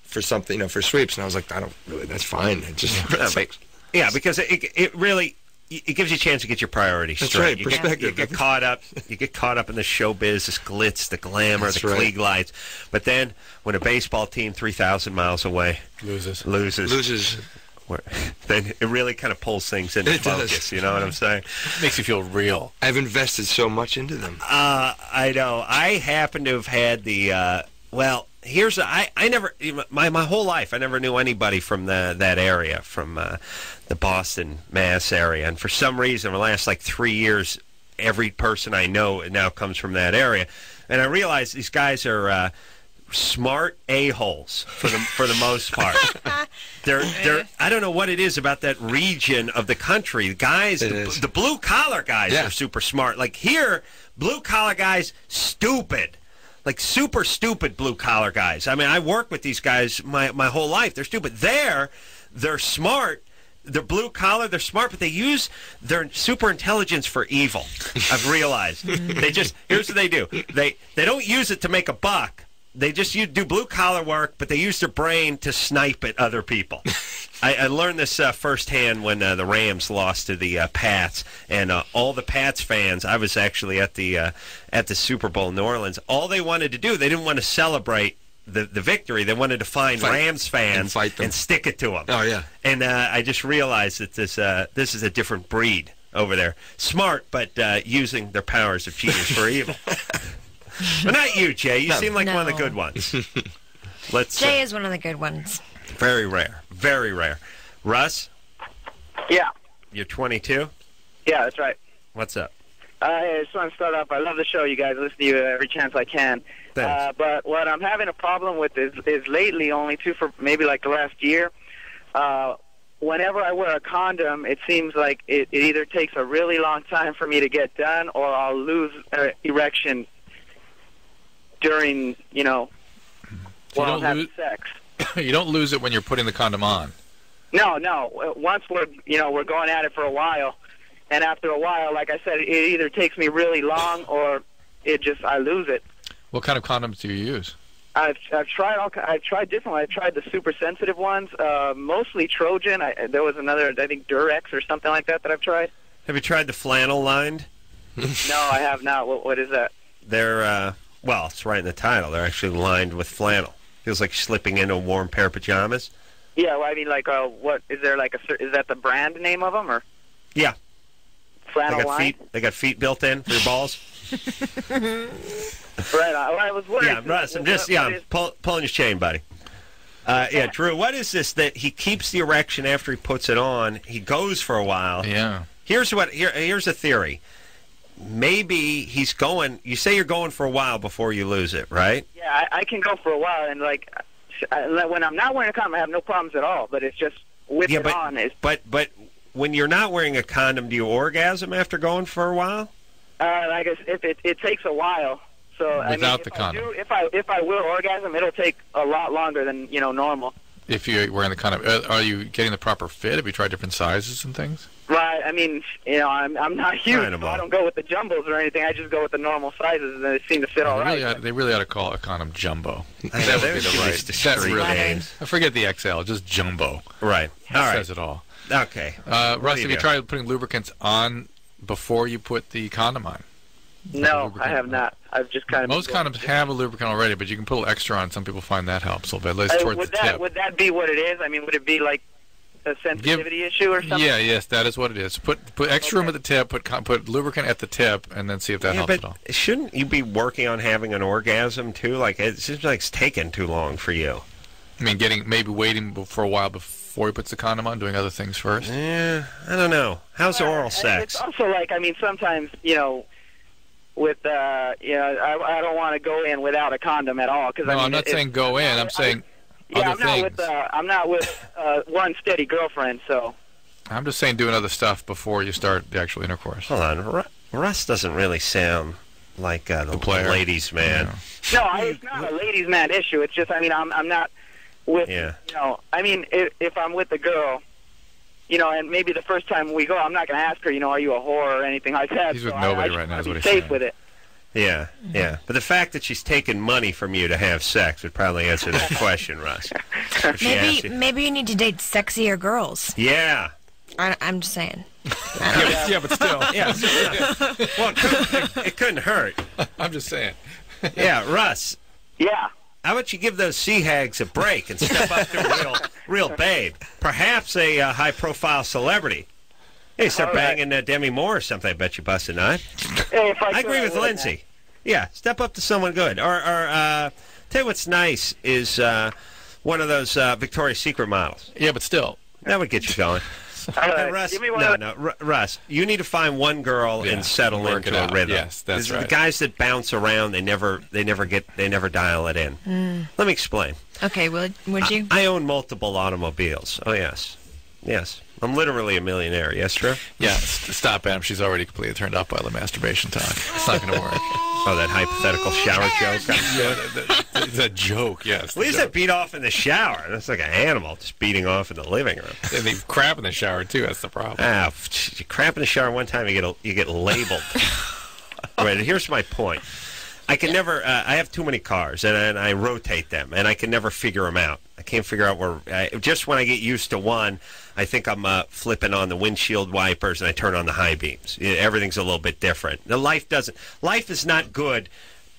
for something, for sweeps, and I was like, I don't really. That's fine. It just yeah, because it really. It gives you a chance to get your priorities That's straight. right, perspective. You get caught up. You get caught up in the showbiz, this glitz, the glamour, That's the right. Klieg lights. But then, when a baseball team 3,000 miles away Loses. then it really kind of pulls things into It focus. does. You know what I'm saying? Makes you feel real. I've invested so much into them. I know. I happen to have had the. I never my whole life I never knew anybody from that area, from the Boston, Mass area, and for some reason the last 3 years, every person I know now comes from that area, and I realize these guys are smart a-holes for the most part. They're I don't know what it is about that region of the country. The guys, the blue collar guys are super smart. Like here, blue collar guys stupid. Like super stupid blue collar guys. I mean, I work with these guys my whole life. They're stupid. They're smart. They're blue collar. They're smart, but they use their super intelligence for evil. I've realized. Here's what they do. They don't use it to make a buck. They just do blue collar work, but they use their brain to snipe at other people. I learned this firsthand when the Rams lost to the Pats, and all the Pats fans. I was actually at the Super Bowl in New Orleans. All they wanted to do, they didn't want to celebrate the victory. They wanted to find Rams fans and stick it to them. Oh yeah. And I just realized that this is a different breed over there. Smart, but using their powers of genius for evil. But not you, Jay. You seem like one of the good ones. Jay is one of the good ones. Very rare. Very rare. Russ? Yeah. You're 22? Yeah, that's right. What's up? I just want to start off. I love the show, you guys. I listen to you every chance I can. Thanks. But what I'm having a problem with is lately, only for maybe the last year, whenever I wear a condom, it seems like it either takes a really long time for me to get done, or I'll lose erection during, while I'm having sex. You don't lose it when you're putting the condom on. No. Once we're going at it for a while, and after a while, like I said, it either takes me really long, or I lose it. What kind of condoms do you use? I've tried different ones. I've tried the super sensitive ones, mostly Trojan. There was another, I think Durex or something like that I've tried. Have you tried the flannel lined? No, I have not. What is that? They're well, it's right in the title. They're actually lined with flannel. Feels like slipping into a warm pair of pajamas. Yeah, well, I mean, like, what is there? Like is that the brand name of them or? Yeah. Flannel line. They got feet built in for your balls. Right. I was wondering. Yeah, Russ. I'm pulling his chain, buddy. Yeah, Drew. What is this that he keeps the erection after he puts it on? He goes for a while. Yeah. Here's a theory. Maybe he's going. You say you're going for a while before you lose it, right? Yeah, I can go for a while, and like when I'm not wearing a condom, I have no problems at all. But it's just with it on. But when you're not wearing a condom, do you orgasm after going for a while? Like if it takes a while. So without the condom. If I will orgasm, it'll take a lot longer than normal. If you're wearing the condom, are you getting the proper fit? Have you tried different sizes and things? Right. I mean, I'm not huge, so I don't go with the jumbos or anything. I just go with the normal sizes, and they seem to fit all right. They really ought to call a condom jumbo. That would be the right. That's really. I forget the XL, just jumbo. Right. That says it all. Okay. Russ, have you tried putting lubricants on before you put the condom on? No, I have not. I've just kind of... Most condoms have a lubricant already, but you can put a little extra on. Some people find that helps a little bit, at least towards the tip. Would that be what it is? I mean, would it be like a sensitivity issue or something? Yeah, yes, that is what it is. Put extra room at the tip, put lubricant at the tip, and then see if that helps at all. Shouldn't you be working on having an orgasm, too? Like, it seems like it's taking too long for you. I mean, maybe waiting for a while before he puts the condom on, doing other things first? Yeah, I don't know. How's oral sex? It's also like, I mean, sometimes, with I don't want to go in without a condom at all. No, I'm not saying go in. I'm saying other things. I'm not with one steady girlfriend, so. I'm just saying doing other stuff before you start the actual intercourse. Hold on, Russ doesn't really sound like the ladies' man. No, it's not a ladies' man issue. It's just, I mean, I'm not with. Yeah. I mean, if I'm with a girl. And maybe the first time we go, I'm not going to ask her, are you a whore or anything like that. He's with nobody right now, is what he's safe saying. With it. Yeah, yeah. But the fact that she's taking money from you to have sex would probably answer that question, Russ. Maybe you need to date sexier girls. Yeah. I'm just saying. Yeah, but still. Yeah. Well, it couldn't hurt. I'm just saying. Yeah, Russ. Yeah. How about you give those sea hags a break and step up to a real babe? Perhaps a high-profile celebrity. Hey, start banging Demi Moore or something. I bet you bust a nut. Hey, I agree with Lindsay. Yeah, step up to someone good. Or tell you what's nice is one of those Victoria's Secret models. Yeah, but still. That would get you going. Russ, Russ, you need to find one girl and settle into a rhythm. Yes, that's right. The guys that bounce around, they never dial it in. Let me explain. Okay, would you? I own multiple automobiles. Oh yes. I'm literally a millionaire. Yes, Drew? Yeah, stop, Adam. She's already completely turned off by the masturbation talk. It's not going to work. Oh, that hypothetical shower joke? It's a joke, yes. At least I beat off in the shower. That's like an animal just beating off in the living room. And they crap in the shower, too. That's the problem. You crap in the shower one time, you get labeled. Right, here's my point. I can never. I have too many cars, and I rotate them, and I can never figure them out. I can't figure out where. Just when I get used to one, I think I'm flipping on the windshield wipers, and I turn on the high beams. Everything's a little bit different. Life is not good.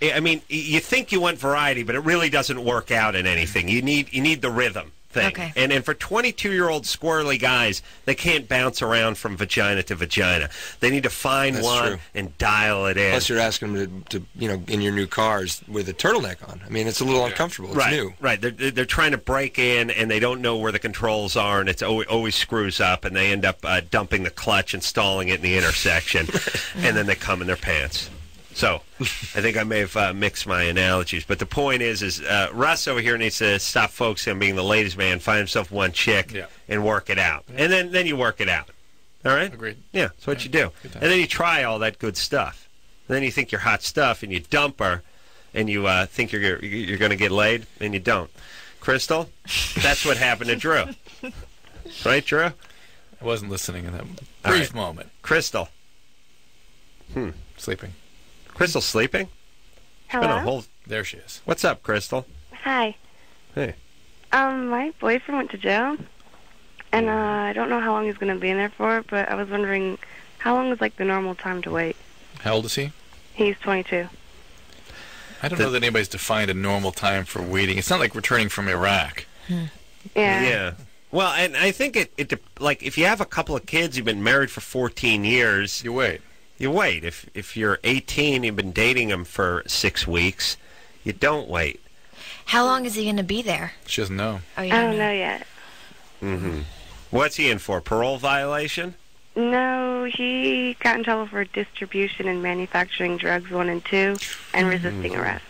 I mean, you think you want variety, but it really doesn't work out in anything. You need the rhythm thing. Okay. And for 22-year-old squirrely guys, they can't bounce around from vagina to vagina. They need to find one and dial it in. Plus, you're asking them to in your new cars with a turtleneck on. I mean, it's a little uncomfortable. It's new. Right. They're trying to break in, and they don't know where the controls are, and it always screws up, and they end up dumping the clutch and stalling it in the intersection, and then they come in their pants. So, I think I may have mixed my analogies. But the point is Russ over here needs to stop focusing on being the ladies' man, find himself one chick, and work it out. And then you work it out. All right? Agreed. Yeah, that's what you do. And then you try all that good stuff. And then you think you're hot stuff, and you dump her, and you think you're going to get laid, and you don't. Crystal, that's what happened to Drew. Right, Drew? I wasn't listening in that brief moment. Crystal. Sleeping. Crystal's sleeping? Hello? There she is. What's up, Crystal? Hi. Hey. My boyfriend went to jail, and I don't know how long he's going to be in there for, but I was wondering, how long is, like, the normal time to wait? How old is he? He's 22. I don't know that anybody's defined a normal time for waiting. It's not like returning from Iraq. Yeah. Yeah. Well, and I think like if you have a couple of kids, you've been married for 14 years. You wait. You wait. If you're 18, you've been dating him for 6 weeks, you don't wait. How long is he going to be there? She doesn't know. Oh, I don't know yet. Mm-hmm. What's he in for? Parole violation? No, he got in trouble for distribution and manufacturing drugs 1 and 2 and resisting arrest.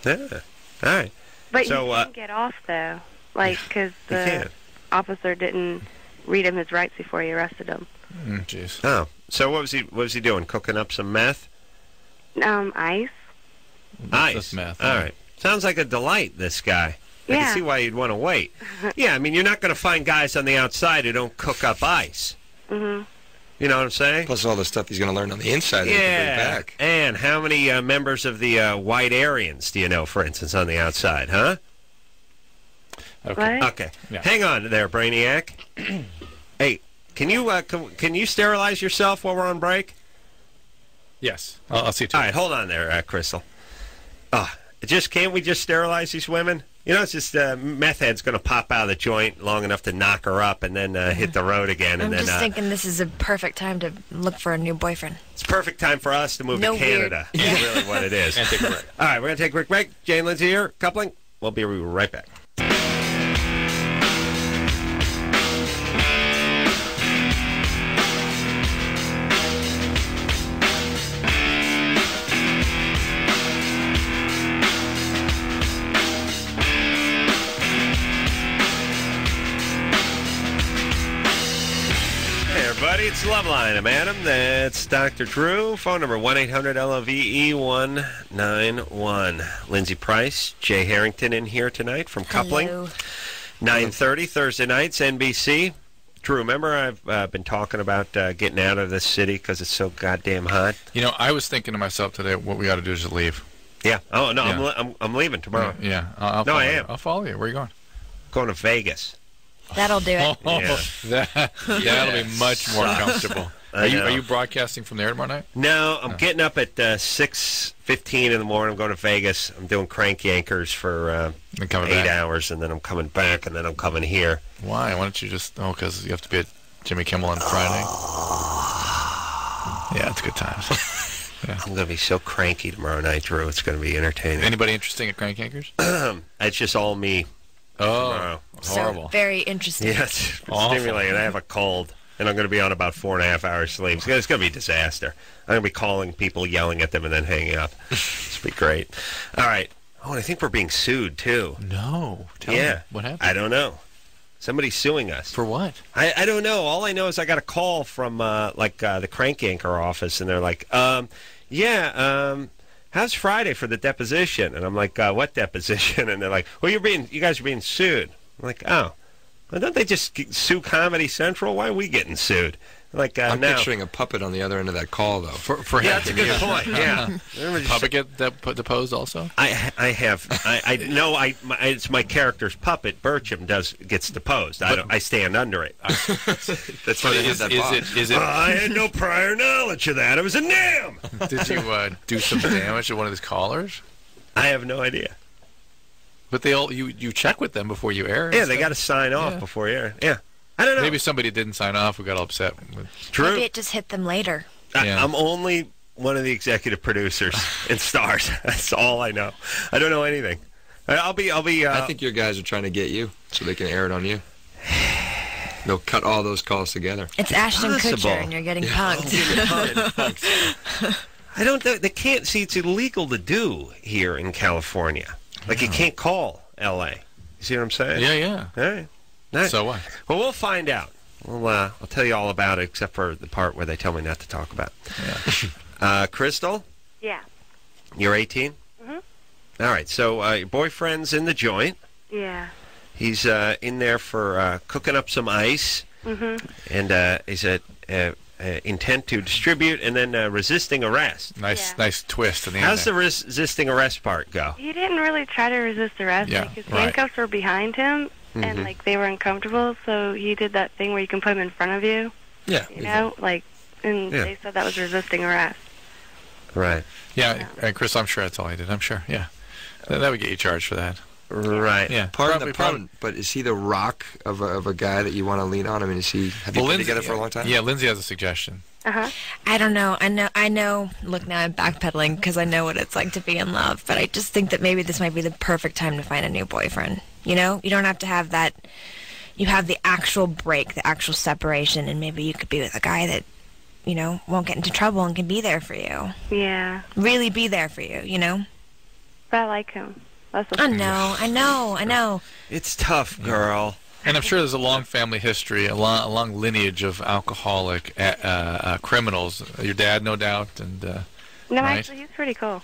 Yeah. All right. But So, he can't get off, though, like, because the officer didn't read him his rights before he arrested him. Jeez. Oh. So what was he doing? Cooking up some meth? Ice. Ice. Meth. All right. Sounds like a delight, this guy. I Yeah. can see why you'd want to wait. Yeah, I mean, you're not going to find guys on the outside who don't cook up ice. Mm-hmm. You know what I'm saying? Plus all the stuff he's going to learn on the inside that he can bring back. And how many members of the White Aryans do you know, for instance, on the outside, huh? Okay. What? Okay. Yeah. Hang on there, Brainiac. Hey, can you sterilize yourself while we're on break? Yes. I'll see to All it. right, hold on there, Crystal. Can't we just sterilize these women? You know, it's just meth head's going to pop out of the joint long enough to knock her up and then hit the road again. I'm And then just thinking this is a perfect time to look for a new boyfriend. it's a perfect time for us to move to Canada. Is really what it is. And take a break. All right, we're going to take a quick break. Jay and Lindsay here, coupling. We'll be right back. Everybody, it's Loveline. I'm Adam. That's Dr. Drew. Phone number 1-800-LOVE-191. Lindsay Price, Jay Harrington in here tonight from Coupling. Hello. 9:30 Thursday nights, NBC. Drew, remember I've been talking about getting out of this city because it's so goddamn hot. You know, I was thinking to myself today, what we got to do is just leave. Yeah. Oh no, Yeah. I'm leaving tomorrow. Yeah. I'll No, follow I you. am. I'll follow you. Where are you going? Going to Vegas. That'll do it. Yeah. That'll be much more comfortable. I know. Are you broadcasting from there tomorrow night? No, I'm getting up at 6:15 in the morning. I'm going to Vegas. I'm doing crank yankers for And coming 8 back. hours, and then I'm coming back, and then I'm coming here. Why? Why don't you just... Oh, because you have to be at Jimmy Kimmel on Friday. Yeah, it's good times. I'm going to be so cranky tomorrow night, Drew. It's going to be entertaining. Anybody interesting at Crank Anchors? It's just all me. Oh, horrible. So very interesting. Yes, Awful. stimulating. I have a cold, and I'm going to be on about 4.5 hours sleep. It's going to be a disaster. I'm going to be calling people, yelling at them, and then hanging up. It's going to be great. All right. Oh, and I think we're being sued, too. No. Tell me. What happened? I don't know. Somebody's suing us. For what? I don't know. All I know is I got a call from, the crank anchor office, and they're like, how's Friday for the deposition? And I'm like, what deposition? And they're like, well, you guys are being sued. I'm like, oh. Well, don't they just sue Comedy Central? Why are we getting sued? Like, I'm no. picturing a puppet on the other end of that call, though. For Yeah, that's a good point. Yeah. Puppet get deposed also? It's my character's puppet. Bertram gets deposed. I stand under it. That's why they had that box. Is it? I had no prior knowledge of that. It was a NAM. Did you do some damage to one of these callers? I have no idea. But you check with them before you air. Yeah, they got to sign off before you air. Yeah. I don't know. Maybe somebody didn't sign off who got all upset. True. Maybe it just hit them later. I'm only one of the executive producers and stars. That's all I know. I don't know anything. I'll be. I think your guys are trying to get you so they can air it on you. They'll cut all those calls together. It's Ashton Kutcher, and you're getting punked. I don't. They can't see. It's illegal to do here in California. Like you can't call L.A. You see what I'm saying? Yeah. All right. Nice. So what? Well, we'll find out. I'll tell you all about it, except for the part where they tell me not to talk about it. Yeah. Crystal? Yeah. You're 18? Mm-hmm. All right, so your boyfriend's in the joint. Yeah. He's in there for cooking up some ice. Mm-hmm. And he's intent to distribute, and then resisting arrest. Nice twist in the end. How's the resisting arrest part go? He didn't really try to resist arrest. Yeah, Like, his handcuffs were behind him, and like they were uncomfortable, so he did that thing where you can put them in front of you. Yeah. You know, like, and they said that was resisting arrest. Right. Yeah, Chris, I'm sure that's all he did. I'm sure. Yeah, that would get you charged for that. Right. Yeah. Pardon the pun, but is he the rock of a guy that you want to lean on? I mean, have you been together for a long time? Yeah, Lindsay has a suggestion. I don't know. I know. Look, now I'm backpedaling because I know what it's like to be in love. But I just think that maybe this might be the perfect time to find a new boyfriend. You know, you don't have to have that. You have the actual break, the actual separation, and maybe you could be with a guy that, you know, won't get into trouble and can be there for you. Yeah. Really be there for you. You know. But I like him. That's I know. It's tough, girl. And I'm sure there's a long family history, a long lineage of alcoholic criminals. Your dad, no doubt, and No, right? actually, he's pretty cool.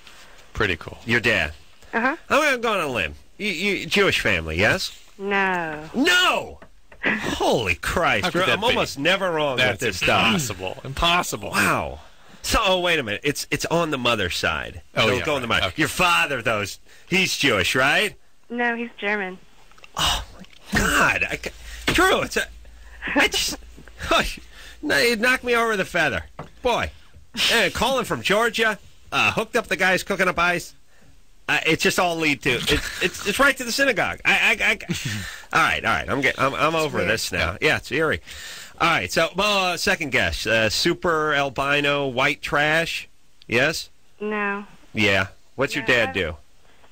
Pretty cool. Your dad. I'm going on a limb. You Jewish family, yes? No. No! Holy Christ. How could that I'm be? almost never wrong with this impossible. stuff. Impossible. Wow. So, wait a minute. It's on the mother's side. Oh, Don't yeah, go on the mother. okay. Your father, though, he's Jewish, right? No, he's German. Oh, my God. Drew, you knocked me over the feather. Boy. Calling from Georgia, hooked up the guys cooking up ice. It just all lead to it's right to the synagogue. All right. I'm over this now. Yeah, it's eerie. All right, so second guess, super albino white trash. Yes. No. Yeah. What's your dad do?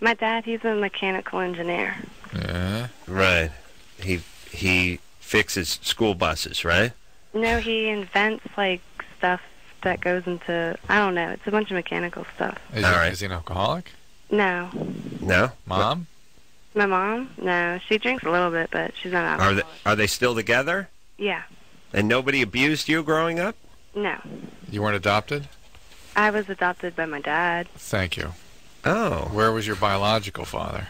My dad, he's a mechanical engineer. Yeah. Right. He fixes school buses, right? No, he invents like stuff that goes into, I don't know. It's a bunch of mechanical stuff. Is he an alcoholic? No. No. Mom? My mom? No, she drinks a little bit, but she's not alcoholic. Are they still together? Yeah. And nobody abused you growing up? No. You weren't adopted? I was adopted by my dad. Thank you. Oh. Where was your biological father?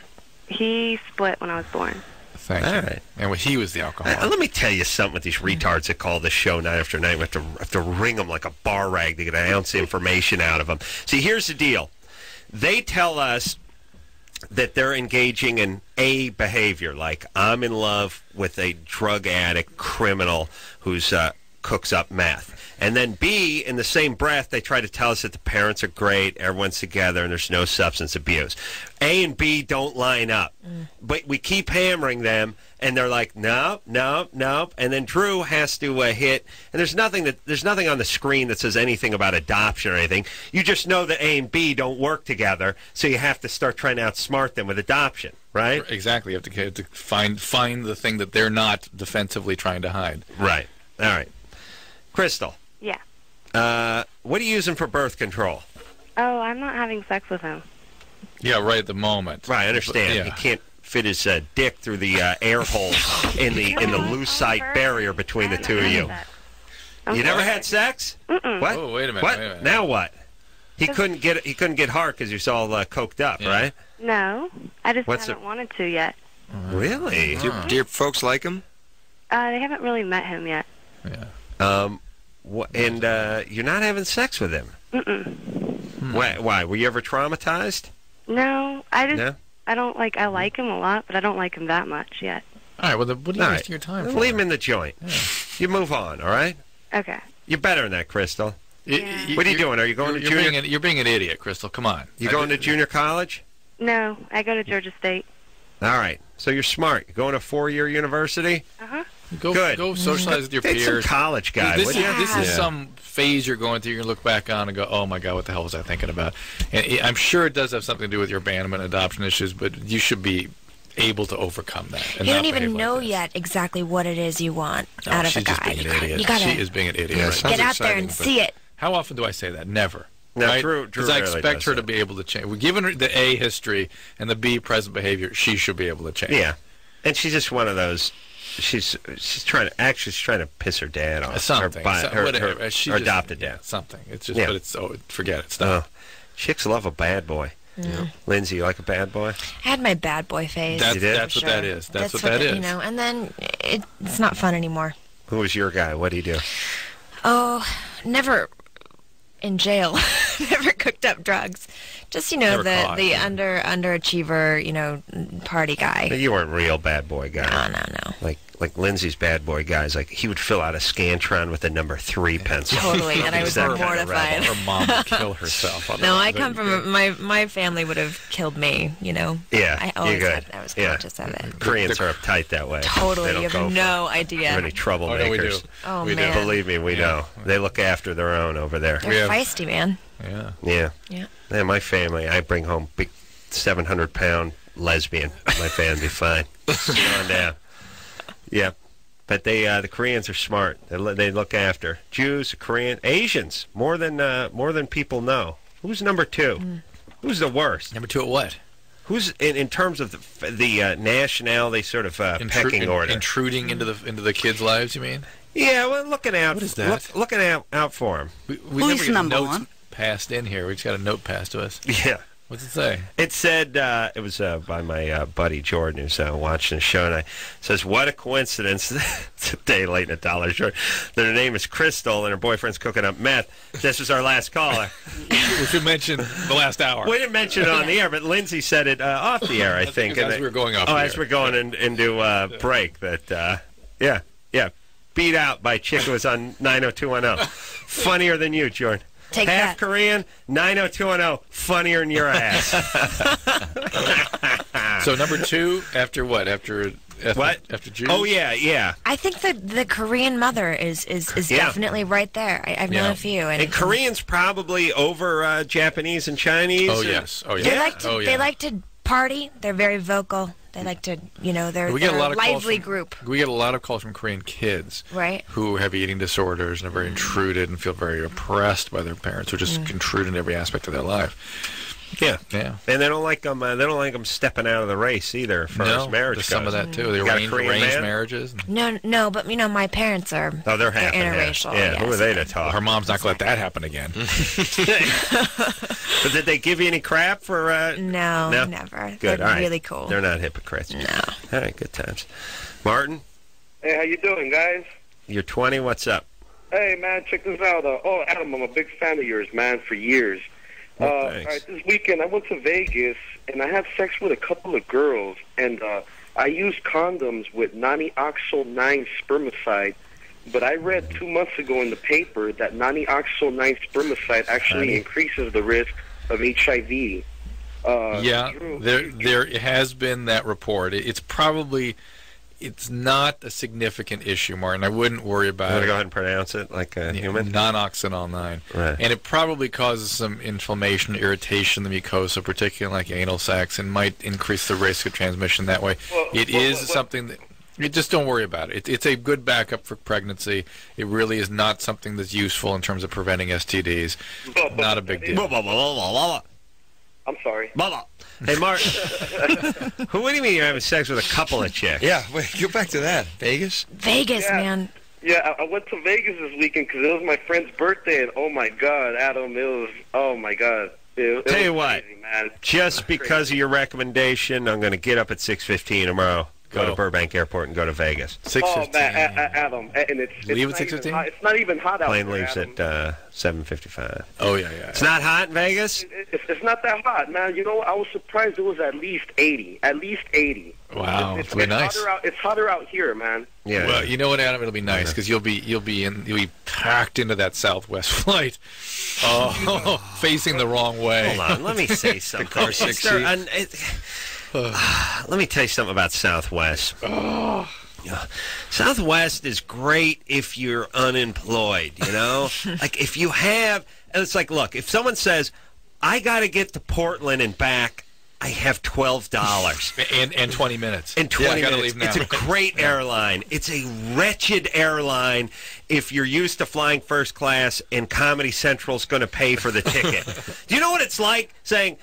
He split when I was born. Thank you. All right. And he was the alcoholic. Let me tell you something with these retards that call this show night after night. We have to wring them like a bar rag to get an ounce of information out of them. See, here's the deal. They tell us that they're engaging in A behavior, like I'm in love with a drug addict criminal who's cooks up meth. And then B, in the same breath, they try to tell us that the parents are great, everyone's together, and there's no substance abuse. A and B don't line up. But we keep hammering them, and they're like, nope. And then Drew has to hit, and there's nothing on the screen that says anything about adoption or anything. You just know that A and B don't work together, so you have to start trying to outsmart them with adoption, right? Exactly. You have to find the thing that they're not defensively trying to hide. Right. All right. Crystal. Yeah. What are you using for birth control? Oh, I'm not having sex with him. Yeah, right at the moment. Right, I understand. Yeah. He can't fit his dick through the air holes in the lucite barrier between the two of you. You never had sex? Mm-mm. What? Oh, wait a minute. What? Wait a minute. Now what? He couldn't get hard because you're all coked up, right? No, I just haven't wanted to yet. Really? Do your folks like him? They haven't really met him yet. Yeah. And you're not having sex with him? Mm-mm. Why? Were you ever traumatized? No, I just No? I like him a lot, but I don't like him that much yet. All right, well, what are you wasting your time for? Leave him in the joint. Yeah. You move on, all right? Okay. You're better than that, Crystal. Yeah. What are you doing? Are you going to junior? You're being an idiot, Crystal. Come on. You going to junior college? No, I go to Georgia State. All right. So you're smart. You're going to 4-year university? Uh-huh. Good. Go socialize with your Take peers. some college guy, This would you? is some phase you're going through. You're going to look back on and go, oh, my God, what the hell was I thinking about? And I'm sure it does have something to do with your abandonment and adoption issues, but you should be able to overcome that. And You not don't even behave know like this. yet exactly what it is you want out of a She's guy. just being an idiot. You gotta She is being an idiot. Yeah, right sounds get out there and exciting, see it. How often do I say that? Never. No, right? Drew Because I rarely expect does her that. to be able to change. We're giving her the A history and the B present behavior. She should be able to change. Yeah. And she's just one of those. She's trying to piss her dad off. Something. Whatever. Her She adopted just, dad. Something. It's just, Yeah. but it's, forget it. Stop. Chicks love a bad boy. Yeah. Lindsay, you like a bad boy? I had my bad boy phase. You did? That's what that is. That's what that is. You know, and then it's not fun anymore. Who was your guy? What did he do? Oh, never in jail. Never cooked up drugs. Just, Never the caught, underachiever, party guy. You weren't real bad boy guy. No. Like Lindsay's bad boy guys, like he would fill out a Scantron with the number 3 pencil. Totally, and I was mortified. Her mom would kill herself. No, I come from my family would have killed me. Yeah, I always you're good. I was conscious of it. Koreans are uptight that way. Totally, They you don't have no idea. Any troublemakers? no, we do. Oh We do. man, Believe me, we know. They look after their own over there. they're feisty, man. Yeah. Yeah. Man, my family, I bring home big 700-pound lesbian. My family be fine. Sit on down. Yeah. But the Koreans are smart. They look after Jews, Korean, Asians more than people know. Who's number 2? Who's the worst? Number 2 at what? Who's in terms of the nationality sort of pecking order? Intruding into the kids' lives, you mean? Yeah, well, looking out. What is that? Looking out for them. We never get notes passed in here. We just got a note passed to us. Yeah. What's it say? It said, it was by my buddy Jordan, who's watching the show, and it says, what a coincidence. It's a day late and $1 short. Their name is Crystal, and her boyfriend's cooking up meth. This is our last caller. We should mention the last hour. We didn't mention it on the air, but Lindsay said it off the air, I think. As we were going off the air. As we're going into break. That, yeah. Beat out by chick who was on 90210. Funnier than you, Jordan. Take Half that. Korean, 90210, funnier than your ass. So number 2 after what? After what? After Jews? Oh yeah. I think the Korean mother is definitely right there. I've known a few, and Koreans probably over Japanese and Chinese. Oh yes. They like to party. They're very vocal. They like to, they're a lively group. We get a lot of calls from Korean kids, right, who have eating disorders and are very intruded and feel very oppressed by their parents, who just intrude in every aspect of their life. Yeah. And they don't like them. They don't like them stepping out of the race either. For marriage, there's some of that too. The arranged marriages. No, but my parents are. Oh, they're interracial. Yeah, yes. who are they to talk? Her mom's not going to let that happen again. But did they give you any crap for? No, never. Good. They're really cool. They're not hypocrites. No. All right, good times. Martin. Hey, how you doing, guys? You're 20. What's up? Hey, man, check this out. Adam, I'm a big fan of yours, man, for years. All right, this weekend I went to Vegas and I had sex with a couple of girls, and I used condoms with nonioxyl 9 spermicide. But I read 2 months ago in the paper that nonioxyl 9 spermicide actually increases the risk of HIV. There has been that report. It's not a significant issue, Martin. I wouldn't worry about it. Go ahead and pronounce it like a human. Non-oxynol 9. Right. And it probably causes some inflammation, irritation in the mucosa, particularly like anal sex, and might increase the risk of transmission that way. It is something that... Just don't worry about it. It's a good backup for pregnancy. It really is not something that's useful in terms of preventing STDs. Not a big deal. I'm sorry. Hey, Mark. What do you mean you're having sex with a couple of chicks? Yeah, wait, go back to that. Vegas, man. Yeah, I went to Vegas this weekend because it was my friend's birthday, and oh my God, Adam, oh my God. Tell you what, crazy, man. Just because of your recommendation, I'm going to get up at 6:15 tomorrow. Go to Burbank Airport and go to Vegas. 6:15. Oh man, Adam, and leave at 6:15. It's not even hot out there. Plane leaves at 7:55. Oh yeah. It's not hot in Vegas. It's not that hot, man. You know, I was surprised it was at least 80. At least 80. Wow, it's really nice. It's hotter out here, man. Yeah. Well, you know what, Adam? It'll be nice because you'll be packed into that Southwest flight. Oh, facing the wrong way. Hold on, let me say something. The car 6 seats. Let me tell you something about Southwest. Southwest is great if you're unemployed, like if you have, it's like, look, if someone says, I got to get to Portland and back, I have $12. and 20 minutes. In 20 minutes. Leave now. It's a great airline. It's a wretched airline if you're used to flying first class and Comedy Central's going to pay for the ticket. Do you know what it's like saying,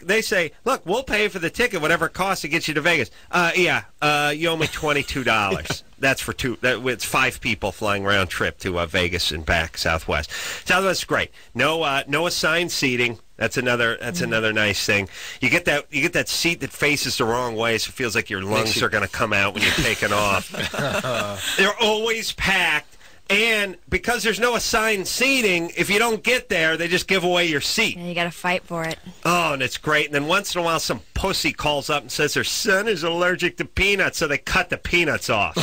they say, we'll pay for the ticket, whatever it costs to get you to Vegas. You owe me $22. That's for two. It's 5 people flying round trip to Vegas and back. Southwest. Southwest is great. No assigned seating. That's another nice thing. You get that seat that faces the wrong way, so it feels like your lungs are going to come out when you're taking off. They're always packed. And because there's no assigned seating, if you don't get there, they just give away your seat. Yeah, you got to fight for it. Oh, and it's great. And then once in a while, some pussy calls up and says her son is allergic to peanuts, so they cut the peanuts off.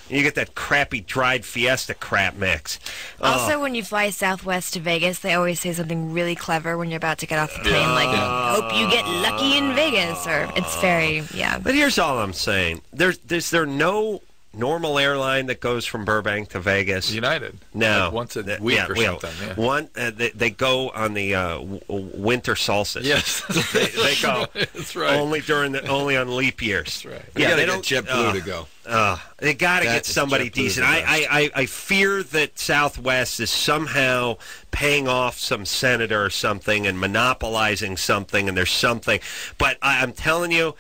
You get that crappy dried Fiesta crap mix. Also, when you fly Southwest to Vegas, they always say something really clever when you're about to get off the plane, like, hope you get lucky in Vegas, or it's very, But here's all I'm saying. Is there no normal airline that goes from Burbank to Vegas? United. No. Like once a week or something. Yeah. One, they go on the winter solstice. Yes. they go. That's right. Only on leap years. That's right. Yeah, they don't get JetBlue to go. They got to get somebody decent. I fear that Southwest is somehow paying off some senator or something and monopolizing something, and there's something. But I'm telling you,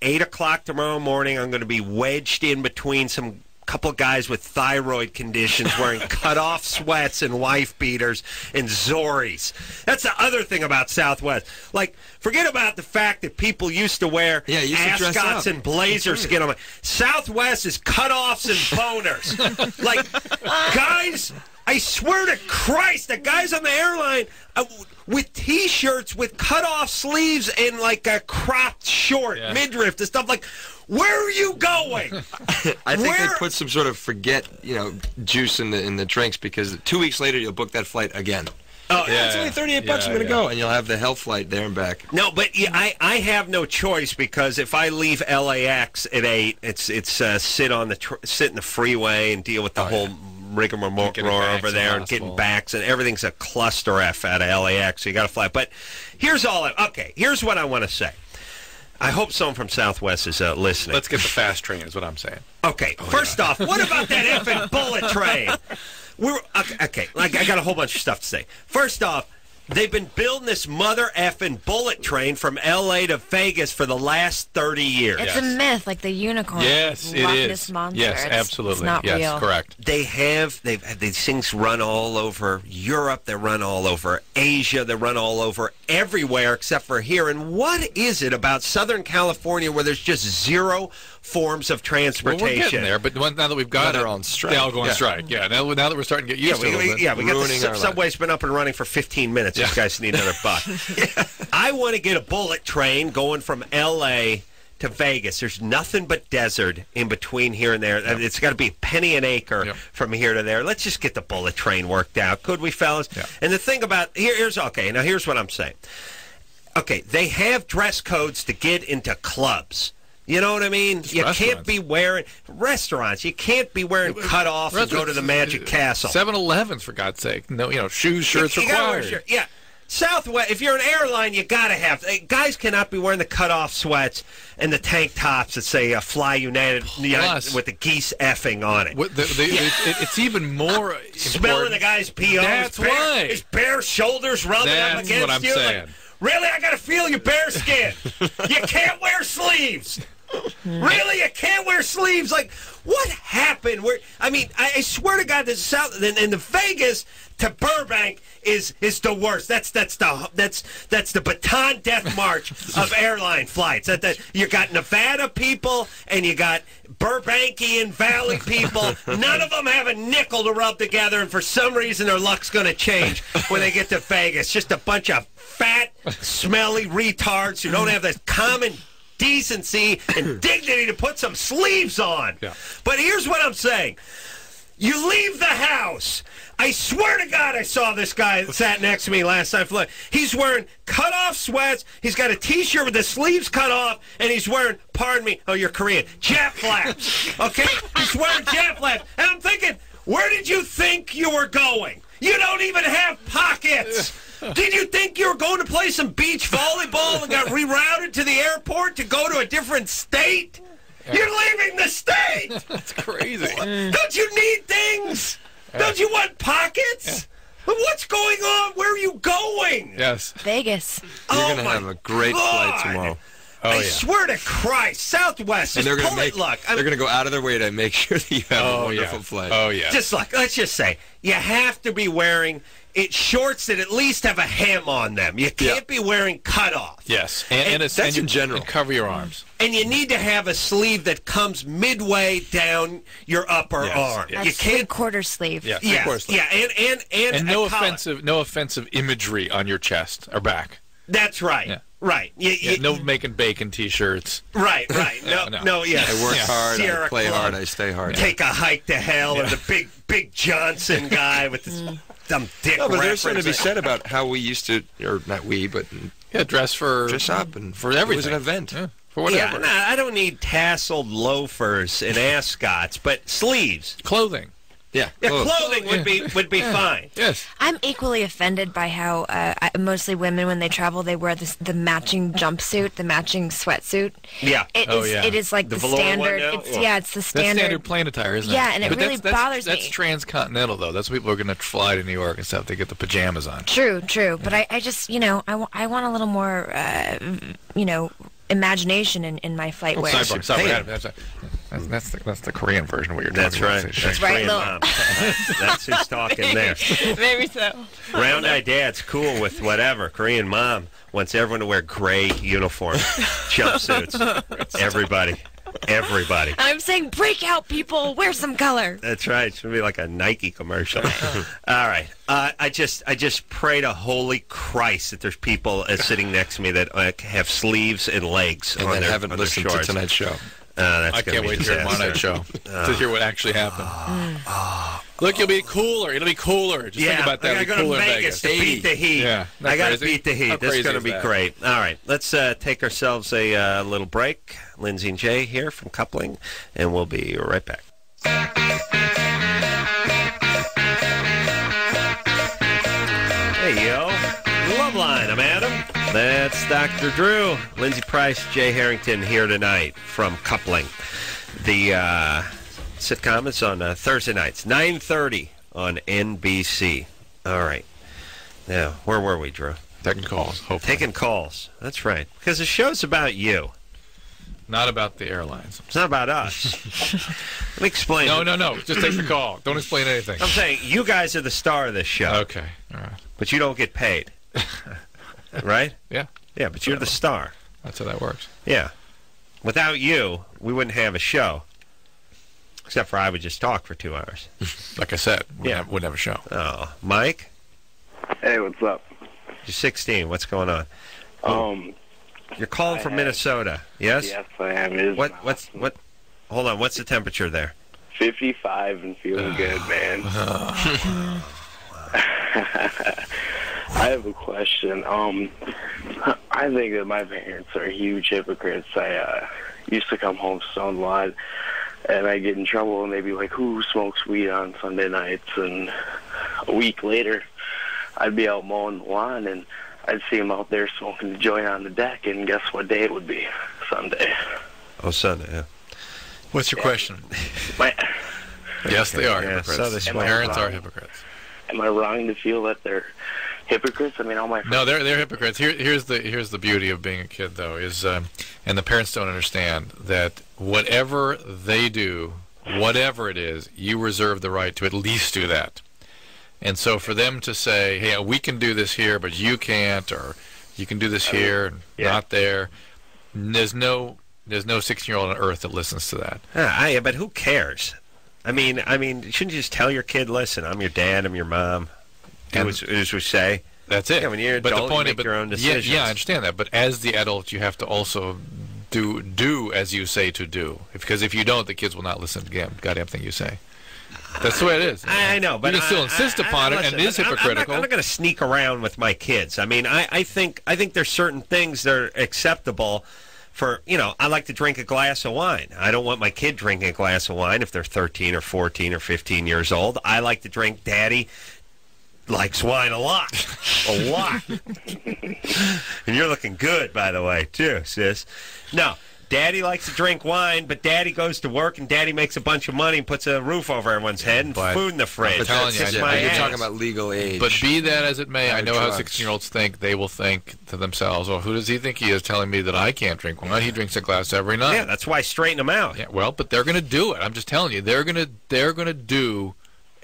8 o'clock tomorrow morning, I'm going to be wedged in between some couple guys with thyroid conditions wearing cut-off sweats and wife beaters and Zoris. That's the other thing about Southwest. Like, forget about the fact that people used to wear ascots and blazers. Southwest is cut-offs and boners. Like, guys, I swear to Christ, the guys on the airline with T-shirts with cut-off sleeves and like a cropped short midriff and stuff, like, where are you going? I think they put some sort of juice in the drinks, because 2 weeks later you'll book that flight again. Oh, it's only $38 I'm going to go, and you'll have the hell flight there and back. No, but I have no choice, because if I leave LAX at 8, it's sit in the freeway and deal with the whole rigmarole over there and getting backs, and everything's a cluster F out of LAX, so you got to fly. But here's what I want to say. I hope someone from Southwest is listening. Let's get the fast train, is what I'm saying. Okay, first off, what about that effing bullet train? I got a whole bunch of stuff to say. First off, they've been building this mother effing bullet train from L.A. to Vegas for the last 30 years. It's a myth, like the unicorn. Yes, it is. Monster. Yes, absolutely. It's not real. Correct. They've had these things run all over Europe. They run all over Asia. They run all over everywhere except for here. And what is it about Southern California where there's just zero forms of transportation? Well, we're getting there, but now that we've got they're on strike. They all go on strike. Yeah, now that we're starting to get used to it. We got the subway's been up and running for 15 minutes. These guys need another buck. I want to get a bullet train going from L.A. to Vegas. There's nothing but desert in between here and there. It's got to be a penny an acre from here to there. Let's just get the bullet train worked out. Could we, fellas? And the thing about here's what I'm saying. Okay, they have dress codes to get into clubs. You know what I mean? You can't be wearing restaurants. You can't be wearing cut-off and go to the Magic Castle. 7-Elevens, for God's sake. No, shoes, shirts required. Southwest, if you're an airline, you got to have... Guys cannot be wearing the cut-off sweats and the tank tops that say Fly United with the geese effing on it. It's even more smelling the guy's P.O. That's why. His bare shoulders rubbing up against you. That's what I'm saying. Like, really? I got to feel your bare skin. You can't wear sleeves. Really? You can't wear sleeves? Like, what happened? I swear to God, in the Vegas to Burbank is the worst. That's the baton death march of airline flights. You got Nevada people and you got Burbankian Valley people. None of them have a nickel to rub together, and for some reason their luck's going to change when they get to Vegas. Just a bunch of fat, smelly retards who don't have the common decency and dignity to put some sleeves on. But here's what I'm saying. You leave the house. I swear to God, I saw this guy that sat next to me last time. He's wearing cut-off sweats. He's got a T-shirt with the sleeves cut off, and he's wearing, pardon me, oh, you're Korean, jet flaps. Okay? He's wearing jet flaps. And I'm thinking, where did you think you were going? You don't even have pockets. Did you think you were going to play some beach volleyball and got rerouted to the airport to go to a different state? You're leaving the state! That's crazy. Don't you need things? Don't you want pockets? What's going on? Where are you going? Yes. Vegas. You're going to have a great flight tomorrow. Oh, I yeah. swear to Christ, Southwest And is they're going to go out of their way to make sure that you have a wonderful flight. Oh, yeah. Just like, let's just say, you have to be wearing shorts that at least have a hem on them. You can't be wearing cutoff. Yes, and that's in general. And cover your arms. And you need to have a sleeve that comes midway down your upper arm. That's You can't quarter sleeve. Yeah, Yeah, three-quarter sleeve. yeah, and no a collar. offensive imagery on your chest or back. That's right. Yeah. Right. No making bacon T-shirts. Right. No. Yeah. I work hard, Sierra I play Club. hard, I stay hard. Take a hike to hell, or the big Johnson guy with this dumb dick. No, but there's something to be reference. said about how we used to, or not we, but dress up and for everything. It was an event. Yeah, for whatever. Yeah, I don't need tasseled loafers and ascots, but sleeves, clothing. Yeah, clothing would be fine. Yes. I'm equally offended by how mostly women, when they travel, they wear the matching jumpsuit, the matching sweatsuit. Yeah. It is like the velour standard. one now? It's the That's standard. standard plane attire, isn't it? Yeah, and it But really bothers me. That's transcontinental, though. That's when people are going to fly to New York and stuff. They get the pajamas on. True. But I just, I want a little more, imagination in my flight wear. That's the Korean version of what you're talking That's about. right. That's right, Korean Lil. mom. That's who's talking there. Maybe so. Round-eyed dad's cool with whatever. Korean mom wants everyone to wear gray uniforms, jumpsuits. Everybody. I'm saying break out, people. Wear some color. That's right. It should be like a Nike commercial. All right. I just pray to Holy Christ that there's people sitting next to me that have sleeves and legs And on that their, haven't on their listened shorts. to tonight's show. I can't wait to hear tomorrow night's show to hear what actually happened. Look, you'll be cooler. It'll be cooler. Just think about that. I It'll gotta be go cooler to in Vegas Vegas. to beat the heat. Yeah, I got to crazy? beat the heat. How This is crazy going to is be that? great. All right, let's take ourselves a little break. Lindsay and Jay here from Coupling, and we'll be right back. Hey, yo. Loveline, I'm Adam. That's Dr. Drew. Lindsay Price Jay Harrington here tonight from Coupling. The sitcom is on Thursday nights, 9:30 on NBC. All right. Now, where were we, Drew? Taking calls, hopefully. Taking calls. That's right. Because the show's about you. Not about the airlines. It's not about us. Let me explain. No. Just take the call. Don't explain anything. I'm saying you guys are the star of this show. Okay. All right. But you don't get paid. Right? Yeah. Yeah, but you're the star. That's how that works. Yeah. Without you, we wouldn't have a show. Except for I would just talk for 2 hours. Like I said, we wouldn't have a show. Oh. Mike? Hey, what's up? You're 16. What's going on? You're calling from Minnesota, yes? Yes, I am. What? Hold on. What's the temperature there? 55 and feeling good, man. I have a question. I think that my parents are huge hypocrites. I used to come home stoned a lot, and I get in trouble, and they'd be like, who smokes weed on Sunday nights? And a week later, I'd be out mowing the lawn, and I'd see them out there smoking the joint on the deck, and guess what day it would be? Sunday. Oh, Sunday, yeah. What's your question? Yes, they are hypocrites. So they smoke. Parents are hypocrites. Am I wrong to feel that they're hypocrites? I mean, all my friends... No, they're hypocrites. Here's the beauty of being a kid, though, is and the parents don't understand that whatever they do, whatever it is, you reserve the right to at least do that. And so for them to say, hey, we can do this here, but you can't, or you can do this here and not there, there's no 16-year-old on earth that listens to that. But who cares? I mean, shouldn't you just tell your kid, listen, I'm your dad, I'm your mom, do as we say? That's it. Yeah, when you're an adult, you make your own decisions. Yeah, I understand that. But as the adult, you have to also do as you say to do. Because if you don't, the kids will not listen to the goddamn thing you say. That's the way it is. I know, but you can still insist upon it, and it is hypocritical. I'm not going to sneak around with my kids. I mean, I think there's certain things that are acceptable. For, I like to drink a glass of wine. I don't want my kid drinking a glass of wine if they're 13 or 14 or 15 years old. I like to drink. Daddy likes wine a lot. A lot. And you're looking good, by the way, too, sis. No, Daddy likes to drink wine, but Daddy goes to work and Daddy makes a bunch of money and puts a roof over everyone's head and food in the fridge. But That's you're talking about legal age. But be that as it may, I know how drugs. 16-year-olds think. They will think to themselves, "Well, who does he think he is telling me that I can't drink wine? He drinks a glass every night." Yeah, that's why I straighten them out. Yeah, well, but they're going to do it. I'm just telling you, they're going to do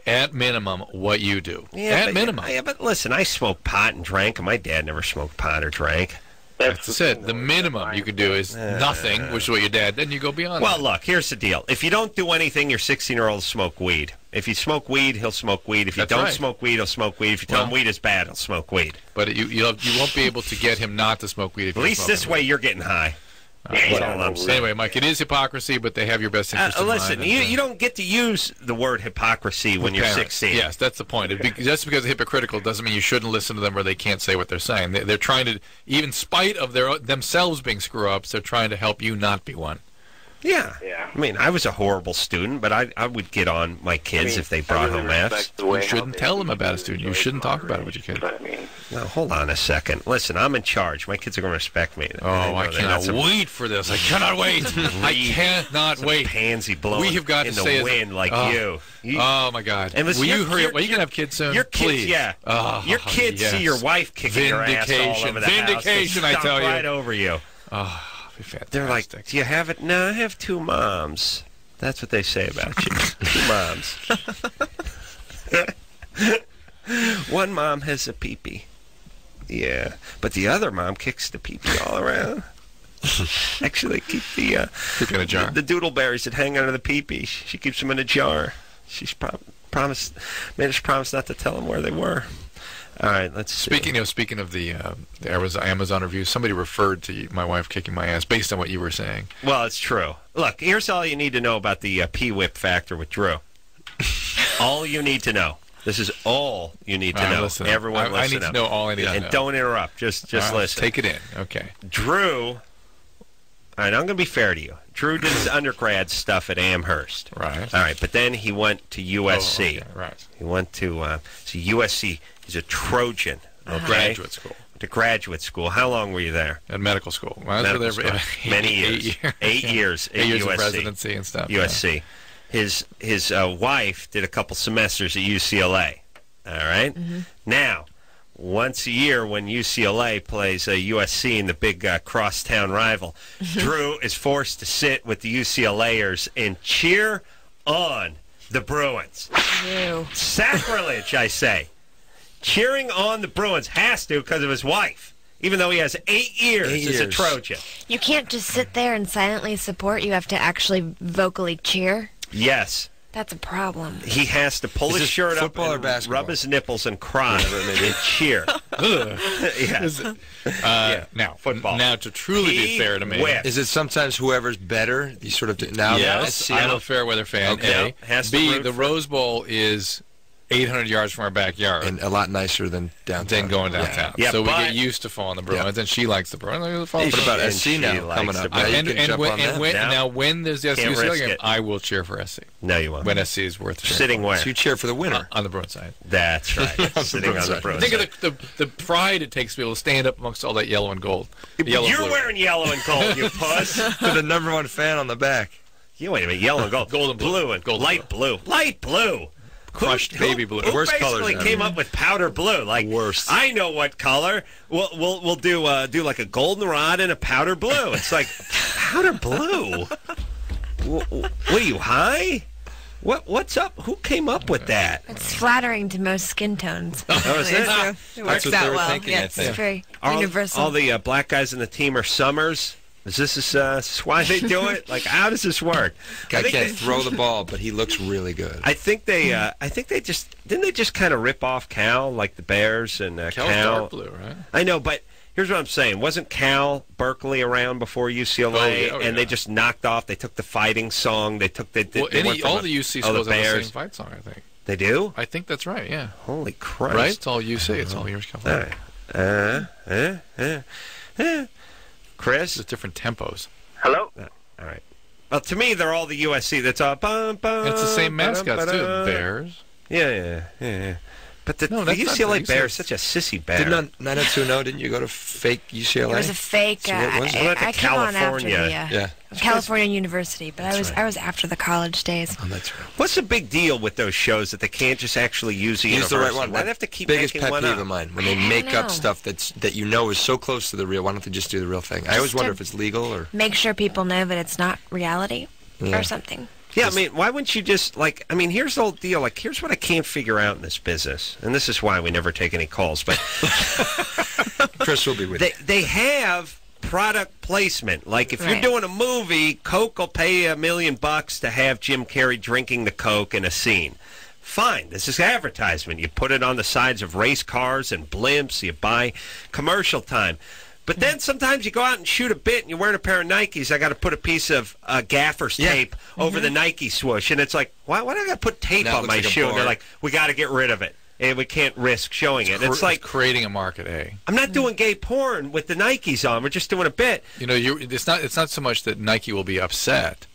at minimum what you do. Yeah, at minimum. Yeah, but listen, I smoked pot and drank, and my dad never smoked pot or drank. That's it. The minimum you can do is nothing, which is what your dad. Then you go beyond. Well, that. look, here's the deal. If you don't do anything, your 16-year-old will smoke weed. If you smoke weed, he'll smoke weed. If you That's don't right. smoke weed, he'll smoke weed. If you tell him weed is bad, he'll smoke weed. But you won't be able to get him not to smoke weed. If At least this way, you're getting high. That's all I'm saying. Anyway, Mike, it is hypocrisy, but they have your best interest in listen, mind. you don't get to use the word hypocrisy when you're 16. Yes, that's the point. Just because they're hypocritical doesn't mean you shouldn't listen to them or they can't say what they're saying. They're trying to, even in spite of themselves being screw-ups, they're trying to help you not be one. Yeah. I mean, I was a horrible student, but I would get on my kids if they brought home Fs. You shouldn't tell them about a student. You shouldn't talk about it with your kids. Now, hold on a second. Listen, I'm in charge. My kids are going to respect me. Oh, I cannot wait for this. I cannot wait. I cannot wait. Pansy blowing We have got in to the say wind like you. Oh, my God. And listen, will you hurry up? Well, you can have kids soon. Your kids, please. yeah. Your kids see your wife kicking your ass all over the house. Vindication, I tell you. Right over you. Oh, be fantastic. They're like, do you have it? No, I have two moms. That's what they say about you. Two moms. One mom has a pee-pee. Yeah. But the other mom kicks the pee-pee all around. Actually, keep the in a jar. The doodleberries that hang under the pee-pee. She keeps them in a jar. She's made us promise not to tell them where they were. All right, let's see. Speaking of the Amazon review, somebody referred to my wife kicking my ass based on what you were saying. Well, it's true. Look, here's all you need to know about the P-whip factor with Drew. All you need to know. This is all you need to know. Listen, Everyone listen I need to know all I need to know. And don't interrupt. Just listen. Take it in. Okay. Drew, all right, I'm going to be fair to you. Drew did his undergrad stuff at Amherst. Right. All right, but then he went to USC. Oh, okay, right. He went to USC. He's a Trojan. Okay? Graduate school. To graduate school. How long were you there? At medical school. Well, Medical school. Many years. 8 years. 8 years USC. of residency and stuff. USC. Yeah. His wife did a couple semesters at UCLA. All right? Mm-hmm. Now, once a year when UCLA plays USC in the big crosstown rival, Drew is forced to sit with the UCLAers and cheer on the Bruins. Ew. Sacrilege, I say. Cheering on the Bruins has to because of his wife, even though he has 8 years as a Trojan. You can't just sit there and silently support. You have to actually vocally cheer. Yes. That's a problem. He has to pull his shirt up football or and basketball? rub his nipples and cry and cheer. Yes. Now, football. Now, to truly be fair to me, is it sometimes whoever's better? You sort of now. Yes, I'm a fair weather fan. Okay. A. B, the Rose Bowl is 800 yards from our backyard. And a lot nicer than downtown. Than going downtown. Yeah, so we but- get used to following the Bruins, and she likes the Bruins. What about And SC she now likes coming the up? Bruins. Now you can jump on that. Now, when there's the Can't SC risk game, it. I will cheer for SC. No, you won't. When SC is worth cheering Sitting for. where? So you cheer for the winner. On the Bruins side. That's right. Sitting on the Bruins. Think of the pride it takes to be able to stand up amongst all that yellow and gold. Yellow and You're blue. wearing yellow and gold, you puss. With the #1 fan on the back. You wait a minute. Yellow and gold. Gold and blue. and Gold and light blue. Light blue. Crushed baby blue. Who Worst basically colors ever. came up with powder blue? Like Worst. I know what color. We'll do like a goldenrod and a powder blue. It's like powder blue. What are you high? What's up? Who came up with that? It's flattering to most skin tones. Oh, is it? So it works what they out were well. thinking, Yeah, I it's think. very All universal. the black guys in the team are Summers. Is this why they do it? Like, how does this work? Guy I think can't they- throw the ball, but he looks really good. I think they just didn't they just kind of rip off Cal like the Bears and Cal's Cal. dark blue, right? I know, but here's what I'm saying: wasn't Cal Berkeley around before UCLA? Oh, and yeah. they just knocked off. They took the fighting song. They took the All the UC schools have the Bears. same fight song, I think. They do. I think that's right, yeah. Holy Christ! Right? It's all UC. It's all yours, All California. right. Chris. There's different tempos. Hello? All right. Well, to me, they're all the USC. That's all. Bum, bum, And it's the same mascots, too. ba-dum. Bears. Yeah. But the that's not UCLA what bear is such a sissy bear. Didn't on 90210, didn't you go to fake UCLA? It was a fake. So what was it? I came on after the Yeah. California University, but I was after the college days. Oh, that's right. What's the big deal with those shows that they can't just actually use the Use the university? right one. Why do they have to keep biggest making pet one peeve up? of mine when they make up stuff that you know is so close to the real. Why don't they just do the real thing? I always wonder if it's legal or make sure people know that it's not reality Yeah. or something. Yeah, I mean, why wouldn't you just, like, I mean, here's the whole deal. Like, here's what I can't figure out in this business. And this is why we never take any calls. But Chris will be with you. They have product placement. Like, if you're doing a movie, Coke will pay you $1 million to have Jim Carrey drinking the Coke in a scene. Fine, this is advertisement. You put it on the sides of race cars and blimps. You buy commercial time. But then sometimes you go out and shoot a bit and you're wearing a pair of Nikes. I got to put a piece of gaffer's tape over the Nike swoosh. And it's like, why do I got to put tape on my shoe? And they're like, we got to get rid of it. And we can't risk showing it. It's like creating a market, I'm not doing gay porn with the Nikes on. We're just doing a bit. You know, it's not so much that Nike will be upset.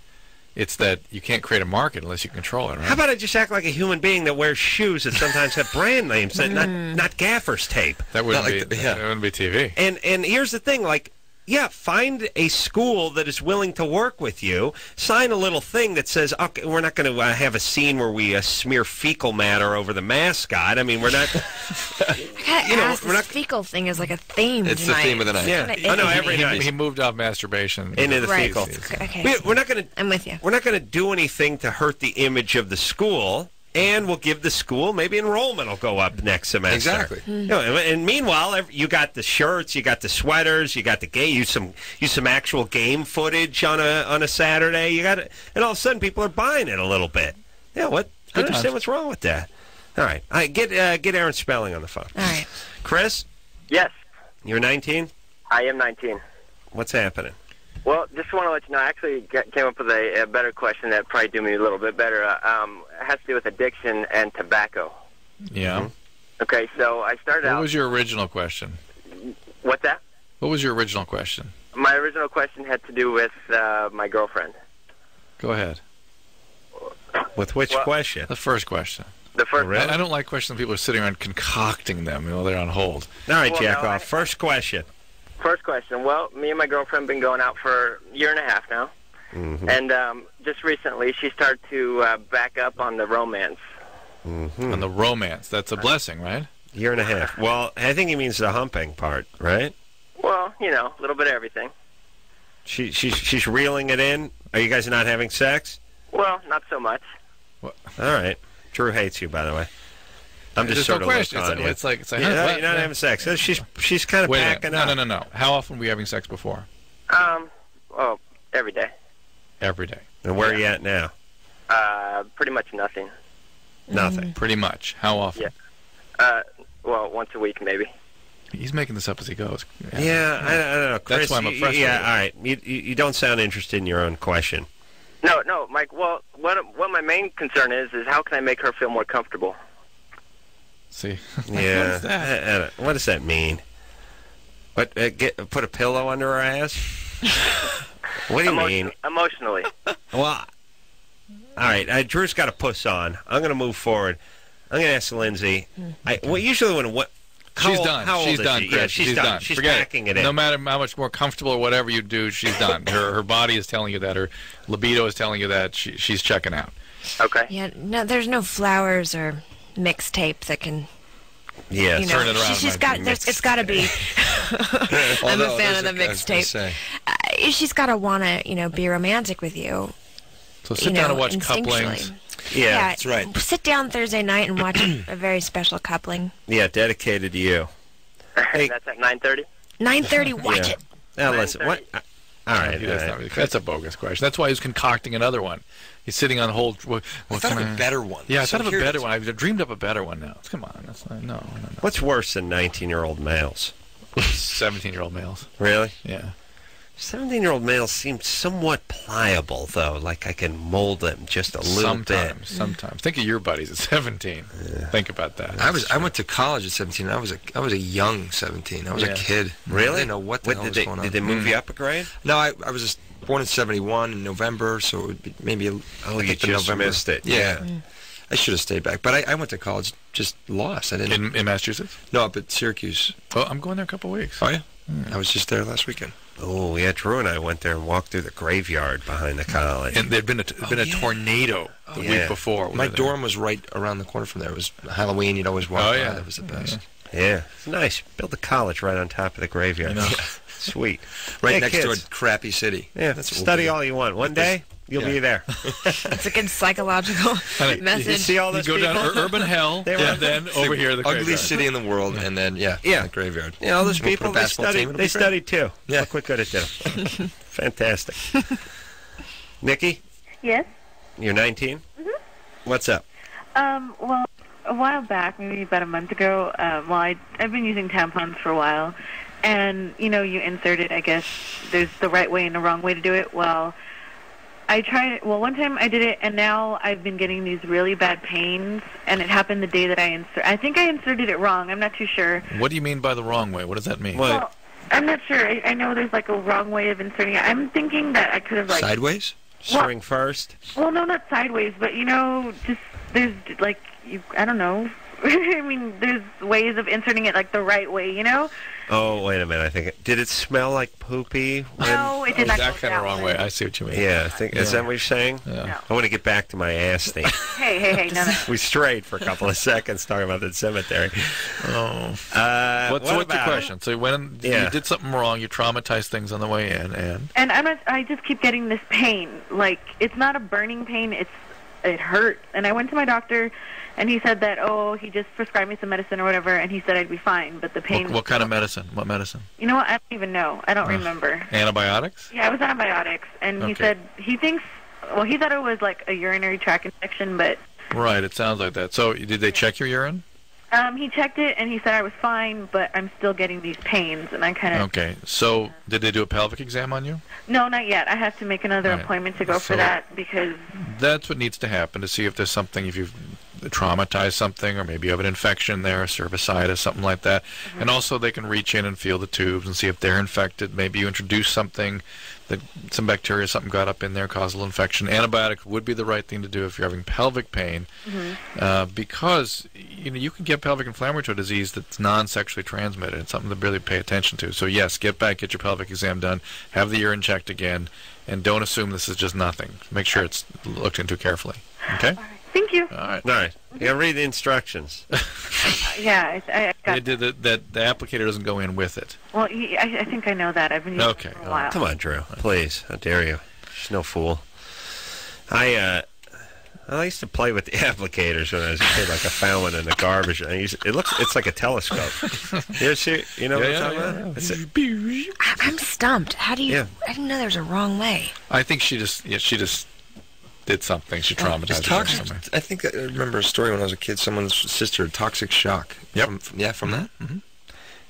It's that you can't create a market unless you control it, right? How about I just act like a human being that wears shoes that sometimes have brand names, and not gaffer's tape? That wouldn't be that wouldn't be TV. And here's the thing, like, yeah, find a school that is willing to work with you. Sign a little thing that says, okay, we're not going to have a scene where we smear fecal matter over the mascot. I mean, we're not. We're not. Fecal thing is like a theme. It's tonight. the theme of the night. Yeah. Oh no, every night he moved off masturbation into the right. fecal. Okay. We're not going to. I'm with you. We're not going to do anything to hurt the image of the school. And we'll give the school, maybe enrollment will go up next semester. Exactly. You know, and meanwhile, you got the shirts, you got the sweaters, you got the game. Use some actual game footage on a Saturday. You got it, and all of a sudden people are buying it a little bit. Yeah, what? I don't understand what's wrong with that. All right, get Aaron Spelling on the phone. All right, Chris. Yes. You're 19. I am 19. What's happening? Well, just want to let you know, I actually came up with a better question that probably do me a little bit better. It has to do with addiction and tobacco. Yeah. Okay, so I started out... What was your original question? What's that? What was your original question? My original question had to do with my girlfriend. Go ahead. With which question? The first question. The first. Really? I don't like questions people are sitting around concocting them. You know, they're on hold. All right, jack off. First question. First question. Well, me and my girlfriend have been going out for a year and a half now. Mm-hmm. And just recently she started to back up on the romance. Mm-hmm. On the romance. That's a blessing, right? Year and a half. Well, I think he means the humping part, right? Well, you know, a little bit of everything. She's reeling it in? Are you guys not having sex? Well, not so much. All right. Drew hates you, by the way. I'm just sort of it's like you're not having sex. So she's kind of packing up. No. How often were you having sex before? Well, every day. Every day. And where are you at now? Pretty much nothing. Nothing. Pretty much. How often? Yeah. Well, once a week maybe. He's making this up as he goes. Yeah, I don't know. Chris, that's why I'm frustrated. Yeah, all right. You don't sound interested in your own question. No, Mike. Well, what my main concern is how can I make her feel more comfortable? See? Yeah. What does that mean? What? Put a pillow under her ass? What do you mean? Emotionally. Well, all right. Drew's got a puss on. I'm going to move forward. I'm going to ask Lindsay. Usually when She's done. How old she's is done. she? Chris. Yeah, she's done. She's Forget packing it in. No matter how much more comfortable or whatever you do, she's done. Her body is telling you that. Her libido is telling you that. She's checking out. Okay. Yeah. No, there's no flowers or mixtape that can. Yeah. You know, turn it around. she's got. It's got to be. I'm a fan of the mixtape. She's got to want to, be romantic with you. So sit down and watch couplings. Yeah, that's right. Sit down Thursday night and watch a very special coupling. Yeah, dedicated to you. Hey, that's at 9:30. 9:30. Watch it. Now listen. What? All right. That's a bogus question. That's why he's concocting another one. He's sitting on hold. I thought of a better one. Yeah, I thought of a better one. I've dreamed up a better one now. Come on. That's no. What's worse than 19-year-old males? 17-year-old males. Really? Yeah. 17-year-old males seem somewhat pliable, though. Like I can mold them just a little bit. Sometimes. Think of your buddies at 17. Yeah. Think about that. I went to college at 17. I was a young 17. I was a kid. Really? I didn't know what the hell was going on. Did they move you up a grade? No, I was just born in 71 in November, so it would be maybe you just November. missed it. Yeah. I should have stayed back, but I went to college, just lost. I didn't. In Massachusetts? No, up at Syracuse. Oh, I'm going there a couple of weeks. Oh, yeah? I was just there last weekend. Oh, yeah, Drew and I went there and walked through the graveyard behind the college. And there'd been a tornado the week before. My dorm was right around the corner from there. It was Halloween. You'd always walk by. It was the best. Yeah, it's nice. Build a college right on top of the graveyard. Sweet. Right next to a crappy city. Yeah, study all you want. One day, you'll be there. It's a good psychological message. You see all those you go people? down urban hell, and then over here the ugly graveyard. city in the world, and then the graveyard. Yeah, all those We'll people, put a basketball team, it'll they be great. studied too. Yeah. Look what good it did. Fantastic. Nikki, Yes. you're 19? What's up? Well, a while back, maybe about a month ago, I've been using tampons for a while, and, you insert it, I guess, there's the right way and the wrong way to do it. Well, I tried it, one time I did it, and now I've been getting these really bad pains, and it happened the day that I think I inserted it wrong. I'm not too sure. What do you mean by the wrong way? What does that mean? Well, I'm not sure. I know there's, a wrong way of inserting it. I'm thinking that I could have, Sideways? String first? Well, no, not sideways, but, just, there's, I don't know. I mean, there's ways of inserting it, the right way, Oh, wait a minute. I think did it smell like poopy? No, it did not that go kind of that wrong way. I see what you mean. Yeah, is that what you're saying? Yeah. No. I want to get back to my ass thing. Hey, no. We strayed for a couple of seconds talking about the cemetery. Oh. What's What's the question? So when you did something wrong, you traumatized things on the way in, and I just keep getting this pain. It's not a burning pain. It hurt. And I went to my doctor, and he said that, he just prescribed me some medicine or whatever, and he said I'd be fine, but the pain... What kind of medicine? What medicine? You know what? I don't even know. I don't remember. Antibiotics? Yeah, it was antibiotics, and he said he thinks... Well, he thought it was a urinary tract infection, but... Right, it sounds like that. So did they check your urine? He checked it, and he said I was fine, but I'm still getting these pains, and I kind of... Okay, so did they do a pelvic exam on you? No, not yet. I have to make another appointment to go for that, because... That's what needs to happen, to see if there's something, if you've traumatized something, or maybe you have an infection there, cervicitis, something like that. And also they can reach in and feel the tubes and see if they're infected. Maybe you introduce something, some bacteria, something got up in there, causal infection. Antibiotics would be the right thing to do if you're having pelvic pain, because you can get pelvic inflammatory disease that's non-sexually transmitted. It's something to really pay attention to. So yes, get your pelvic exam done, have the urine checked again, and don't assume this is just nothing. Make sure it's looked into carefully. Okay? Thank you. All right. You gotta read the instructions. Yeah, I got the applicator doesn't go in with it. Well, I think I know that. I've been using it for a while. Come on, Drew. Please. How dare you? She's no fool. I used to play with the applicators when I was a kid, like I found one in the garbage. It's like a telescope. You know what I'm talking about? I'm stumped. How do you... Yeah. I didn't know there was a wrong way. I think she just did something. She traumatized herself. I think I remember a story when I was a kid. Someone's sister had toxic shock. Yep. From that. Mm-hmm.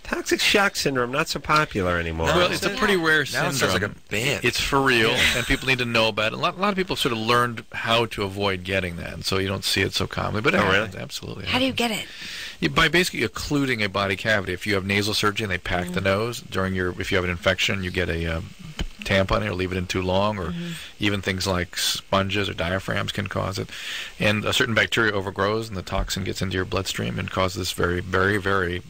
Toxic shock syndrome, not so popular anymore. Well, it's a pretty rare Now it syndrome. sounds like a band. It's for real, and people need to know about it. A lot of people sort of learned how to avoid getting that, and so you don't see it so commonly. But it happens, absolutely. How do you get it? By basically occluding a body cavity. If you have nasal surgery and they pack the nose if you have an infection, you get a tampon or leave it in too long, or even things like sponges or diaphragms can cause it. And a certain bacteria overgrows, and the toxin gets into your bloodstream and causes this very, very, very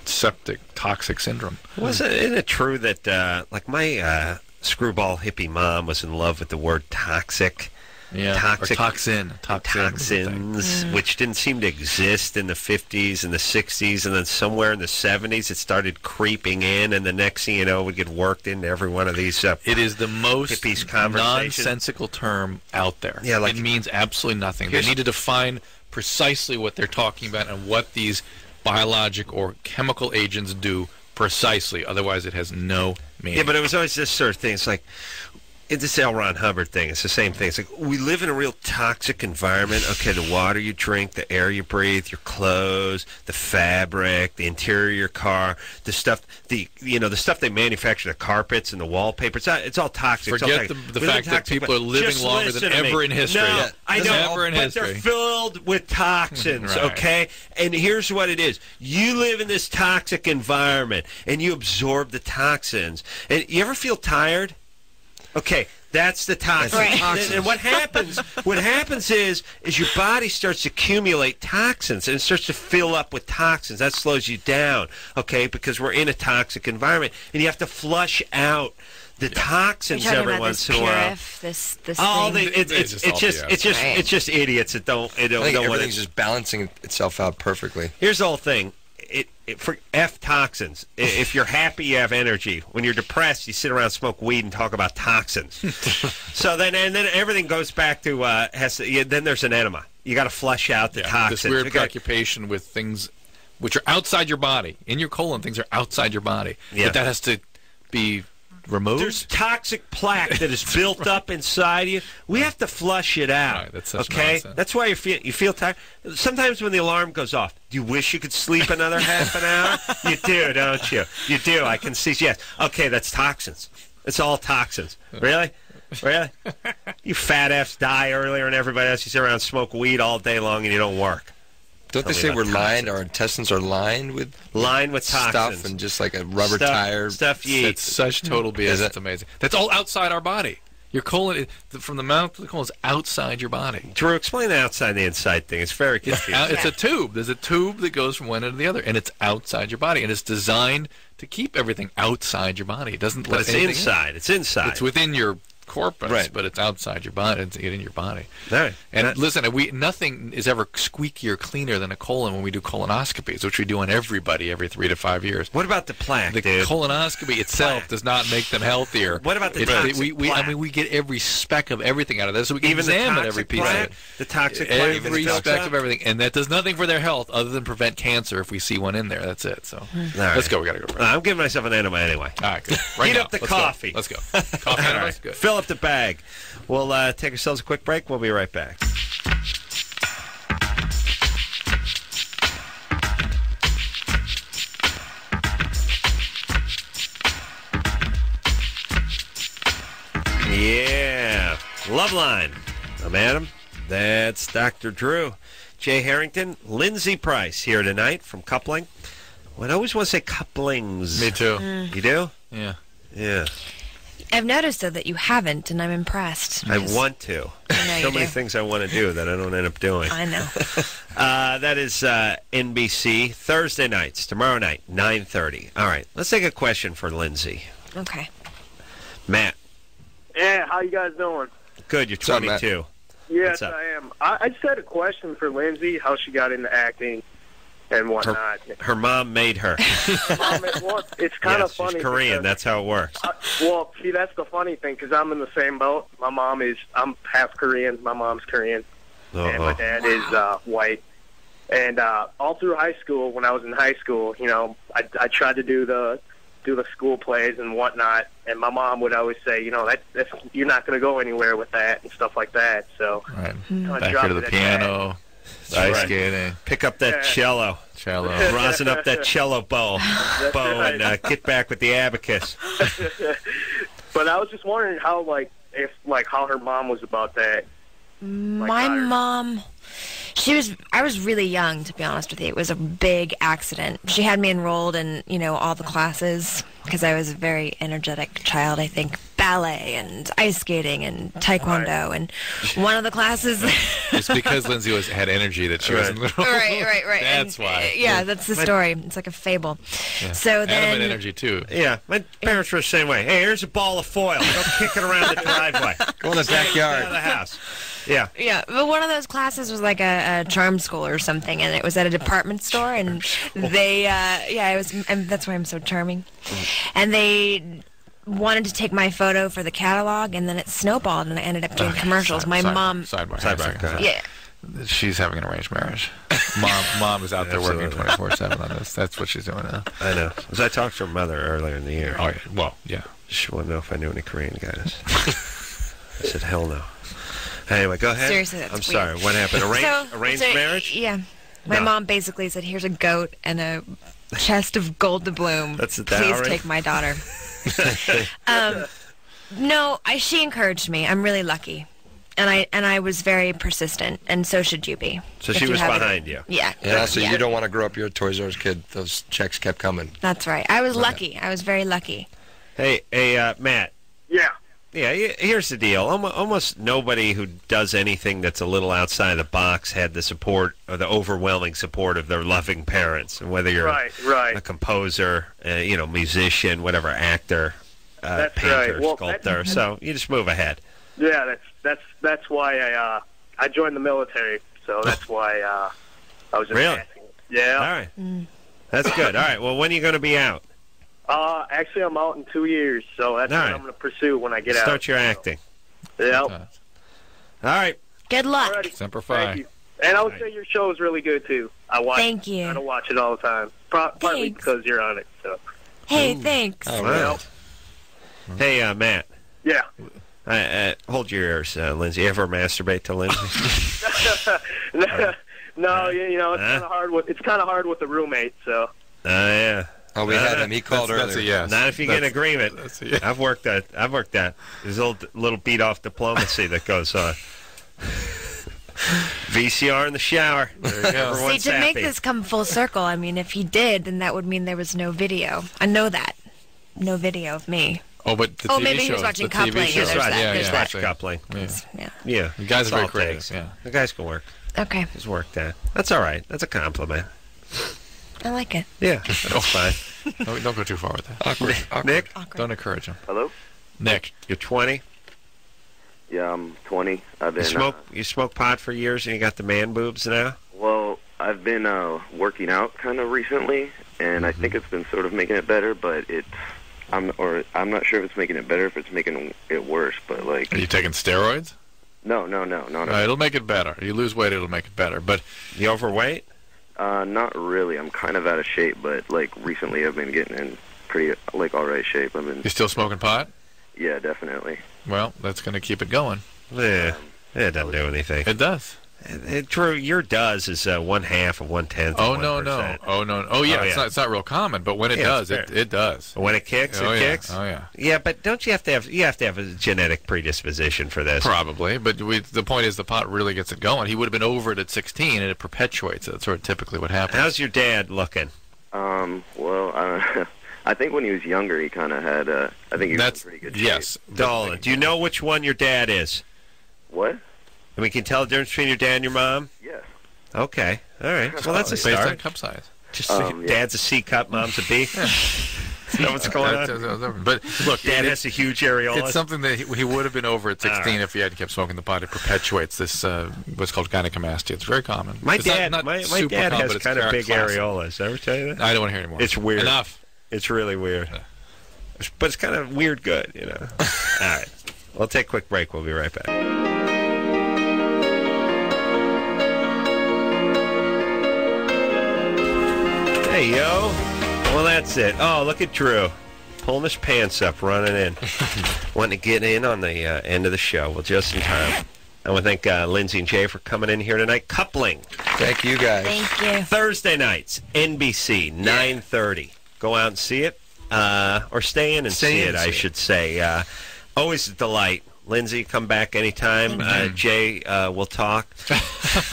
septic, toxic syndrome. Isn't it true that, my screwball hippie mom was in love with the word toxic? Yeah, toxic, or toxins, which didn't seem to exist in the 50s and the 60s, and then somewhere in the 70s it started creeping in, and the next thing you know, it would get worked into every one of these it is the most hippies conversations. Nonsensical term out there. Yeah, it means absolutely nothing. They need to define precisely what they're talking about and what these biologic or chemical agents do precisely. Otherwise, it has no meaning. Yeah, but it was always this sort of thing. It's like... It's this L. Ron Hubbard thing. It's the same thing. It's like, we live in a real toxic environment. Okay, the water you drink, the air you breathe, your clothes, the fabric, the interior of your car, the stuff they manufacture, the carpets and the wallpaper. It's all toxic. Forget the fact that people are living longer than ever in history. No, I know, ever in but history. They're filled with toxins, Right. okay? And here's what it is. You live in this toxic environment, and you absorb the toxins. And you ever feel tired? Okay, That's the toxin. Right. And what happens is your body starts to accumulate toxins, and it starts to fill up with toxins. That slows you down, okay, because we're in a toxic environment, and you have to flush out the toxins every once in a while. This It's just idiots that don't I think everything's just balancing itself out perfectly. Here's the whole thing. For F toxins. If you're happy, you have energy. When you're depressed, you sit around, smoke weed, and talk about toxins. So then everything goes back to then there's an enema. You got to flush out the toxins. This weird preoccupation with things which are outside your body. In your colon, things are outside your body. Yeah. But that has to be removed. There's toxic plaque that is built up inside you. We have to flush it out. Right, that's such okay? nonsense. That's why you feel tired. Sometimes when the alarm goes off, do you wish you could sleep another half an hour? You do, don't you? You do. I can see. Yes. Okay, that's toxins. It's all toxins. Really? Really? You fat F's die earlier than everybody else. You sit around and smoke weed all day long and you don't work. Don't they say we're lined? Our intestines are lined with toxins stuff and just like a rubber tire stuff you eat. It's such total BS. It's amazing. That's all outside our body. Your colon, from the mouth to the colon, is outside your body. Drew, explain the outside and the inside thing. It's very confusing. It's a tube. There's a tube that goes from one end to the other, and it's outside your body, and it's designed to keep everything outside your body. It doesn't. But it's inside. It's inside. It's within your corpus, right, but it's outside your body. It's in your body. Right. And listen, nothing is ever squeakier cleaner than a colon when we do colonoscopies, which we do on everybody every 3 to 5 years. What about the plaque, The dude? colonoscopy itself does not make them healthier. What about the toxic plaque? I mean, we get every speck of everything out of this, so we can Even the examine toxic every piece plaque? of it. The toxic plaque? Every speck of everything. And that does nothing for their health other than prevent cancer if we see one in there. That's it. So let's go. We got to go. I'm giving myself an enema anyway. All right, good. Right Heat now. up the Let's coffee. Go. Let's go. Coffee enemas? Good. Fill up the bag. We'll take ourselves a quick break. We'll be right back. Yeah. Loveline. I'm Adam. That's Dr. Drew. Jay Harrington, Lindsay Price here tonight from Coupling. Well, I always want to say couplings. Me too. You do? Yeah. Yeah. I've noticed, though, that you haven't, and I'm impressed. I want to. So many things I want to do that I don't end up doing. I know. That is NBC Thursday nights, tomorrow night, 9:30. All right, let's take a question for Lindsay. Okay. Matt. Yeah, how you guys doing? Good, you're 22. Yes, I am. I just had a question for Lindsay, how she got into acting and whatnot. Her mom made her. It's kind of funny. She's Korean. That's how it works. Well, see, that's the funny thing, because I'm in the same boat. I'm half Korean. My mom's Korean, and my dad is white. And all through high school, when I was in high school, you know, I tried to do the school plays and whatnot, and my mom would always say, you know, that's you're not going to go anywhere with that and stuff like that. So back here to the piano. Ice skating. Pick up that cello. Rosin up that cello bow and get back with the abacus. But I was just wondering how, how her mom was about that. My mom, I was really young, to be honest with you. It was a big accident. She had me enrolled in, all the classes because I was a very energetic child, I think. Ballet and ice skating and taekwondo, and one of the classes... It's because Lindsay had energy that she wasn't little. Right. That's why. Yeah, that's the story. It's like a fable. Yeah. So then... Adam had energy, too. Yeah, my parents were the same way. Hey, here's a ball of foil. Go kick it around the driveway. Go in the backyard. Out of the house. Yeah. Yeah, but one of those classes was like a charm school or something, and it was at a department store, and they, and that's why I'm so charming. And they wanted to take my photo for the catalog, and then it snowballed, and I ended up doing commercials. My mom... Sidebar. Yeah. She's having an arranged marriage. Mom is out there working 24/7 on this. That's what she's doing now. I know. As I talked to her mother earlier in the year. Oh, yeah. Well, yeah. She wanted to know if I knew any Korean guys. I said, hell no. Anyway, go ahead. Seriously, that's I'm sorry. What happened? Arranged marriage? Yeah. My mom basically said, here's a goat and a chest of gold doubloon. That's the dowry? Please take my daughter. No, she encouraged me. I'm really lucky. And I was very persistent, and so should you be. So she was behind you. Yeah. Yeah, so you don't want to grow up, you're a Toys R Us kid. Those checks kept coming. That's right. I was lucky. I was very lucky. Hey, Matt. Yeah. Yeah, here's the deal. Almost nobody who does anything that's a little outside the box had the support or the overwhelming support of their loving parents. And whether you're a composer, musician, whatever, actor, painter, sculptor. So you just move ahead. Yeah, that's why I joined the military. So that's why I was just asking. Yeah. All right. That's good. All right. Well, when are you going to be out? Actually, I'm out in 2 years, so that's what I'm going to pursue when I get out. Start your acting. Yeah. All right. Good luck. Alrighty. Semper Fi. Thank you. And I would say your show is really good, too. Thank you. I don't watch it all the time, partly because you're on it. So. Hey, thanks. All right. Hey, Matt. Yeah. Hold your ears, Lindsay. You ever masturbate to Lindsay? No, it's kind of hard with the roommate. So. Yeah. Oh, we had him. He called earlier. That's a yes. Not if you get an agreement. Yes. I've worked that. There's a little beat off diplomacy that goes on. VCR in the shower. There you go. See, to make this come full circle, I mean, if he did, then that would mean there was no video. I know that. No video of me. Oh, but the TV maybe he was shows, watching the Coupling. TV shows. There's that. Coupling. Yeah. The guys That's are very all it creative. takes. Yeah. The guys can work. Okay. Just work that. That's all right. That's a compliment. I like it. Yeah, that's fine. Don't go too far with that. Awkward. Nick? Don't encourage him. Hello? Nick. You're 20? Yeah, I'm 20. I've been. You smoke pot for years and you got the man boobs now? Well, I've been working out kind of recently, and I think it's been sort of making it better, but I'm not sure if it's making it better, if it's making it worse, but like... Are you taking steroids? No. It'll make it better. You lose weight, it'll make it better. But you overweight? Not really. I'm kind of out of shape, but like recently I've been getting in pretty all right shape. You still smoking pot? Yeah, definitely. Well, that's going to keep it going. Yeah, it doesn't do anything. It does. True, your does is 1/2 of 1/10. Oh no. Oh yeah, it's not real common, but when it does, it does. When it kicks, it kicks. Oh yeah. Yeah, but don't you have to have a genetic predisposition for this? Probably, but the point is the pot really gets it going. He would have been over it at 16, and it perpetuates it. That's sort of typically what happens. How's your dad looking? Well, I think when he was younger, he kind of had. I think he was in pretty good shape. Yes, Dolan. Do you know which one your dad is? What? I mean, can you tell the difference between your dad and your mom? Yes. Okay. All right. Well, that's a start. Based on cup size. Just dad's a C cup, mom's a B. Is that what's going on? But look, Dad has a huge areola. It's something that he would have been over at 16 if he had kept smoking the pot. It perpetuates this what's called gynecomastia. It's very common. My dad super common, has kind of big areolas. Ever tell you that? I don't want to hear anymore. It's weird. Enough. It's really weird. But it's kind of weird good, you know. All right. We'll take a quick break. We'll be right back. Hey, yo. Well, that's it. Oh, look at Drew. Pulling his pants up, running in. Wanting to get in on the end of the show. Well, just in time. I want to thank Lindsay and Jay for coming in here tonight. Coupling. Thank you, guys. Thank you. Thursday nights, NBC, 9:30. Go out and see it. Or stay in and see it, I should say. Always a delight. Lindsay, come back anytime. Jay, we'll talk.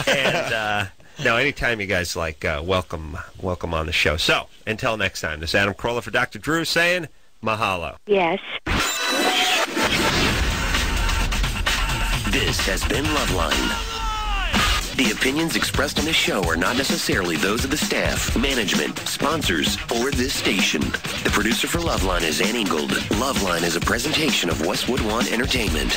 And... no, anytime you guys like, welcome on the show. So, until next time, this is Adam Carolla for Dr. Drew saying mahalo. Yes. This has been Loveline. The opinions expressed on this show are not necessarily those of the staff, management, sponsors, or this station. The producer for Loveline is Ann Ingold. Loveline is a presentation of Westwood One Entertainment.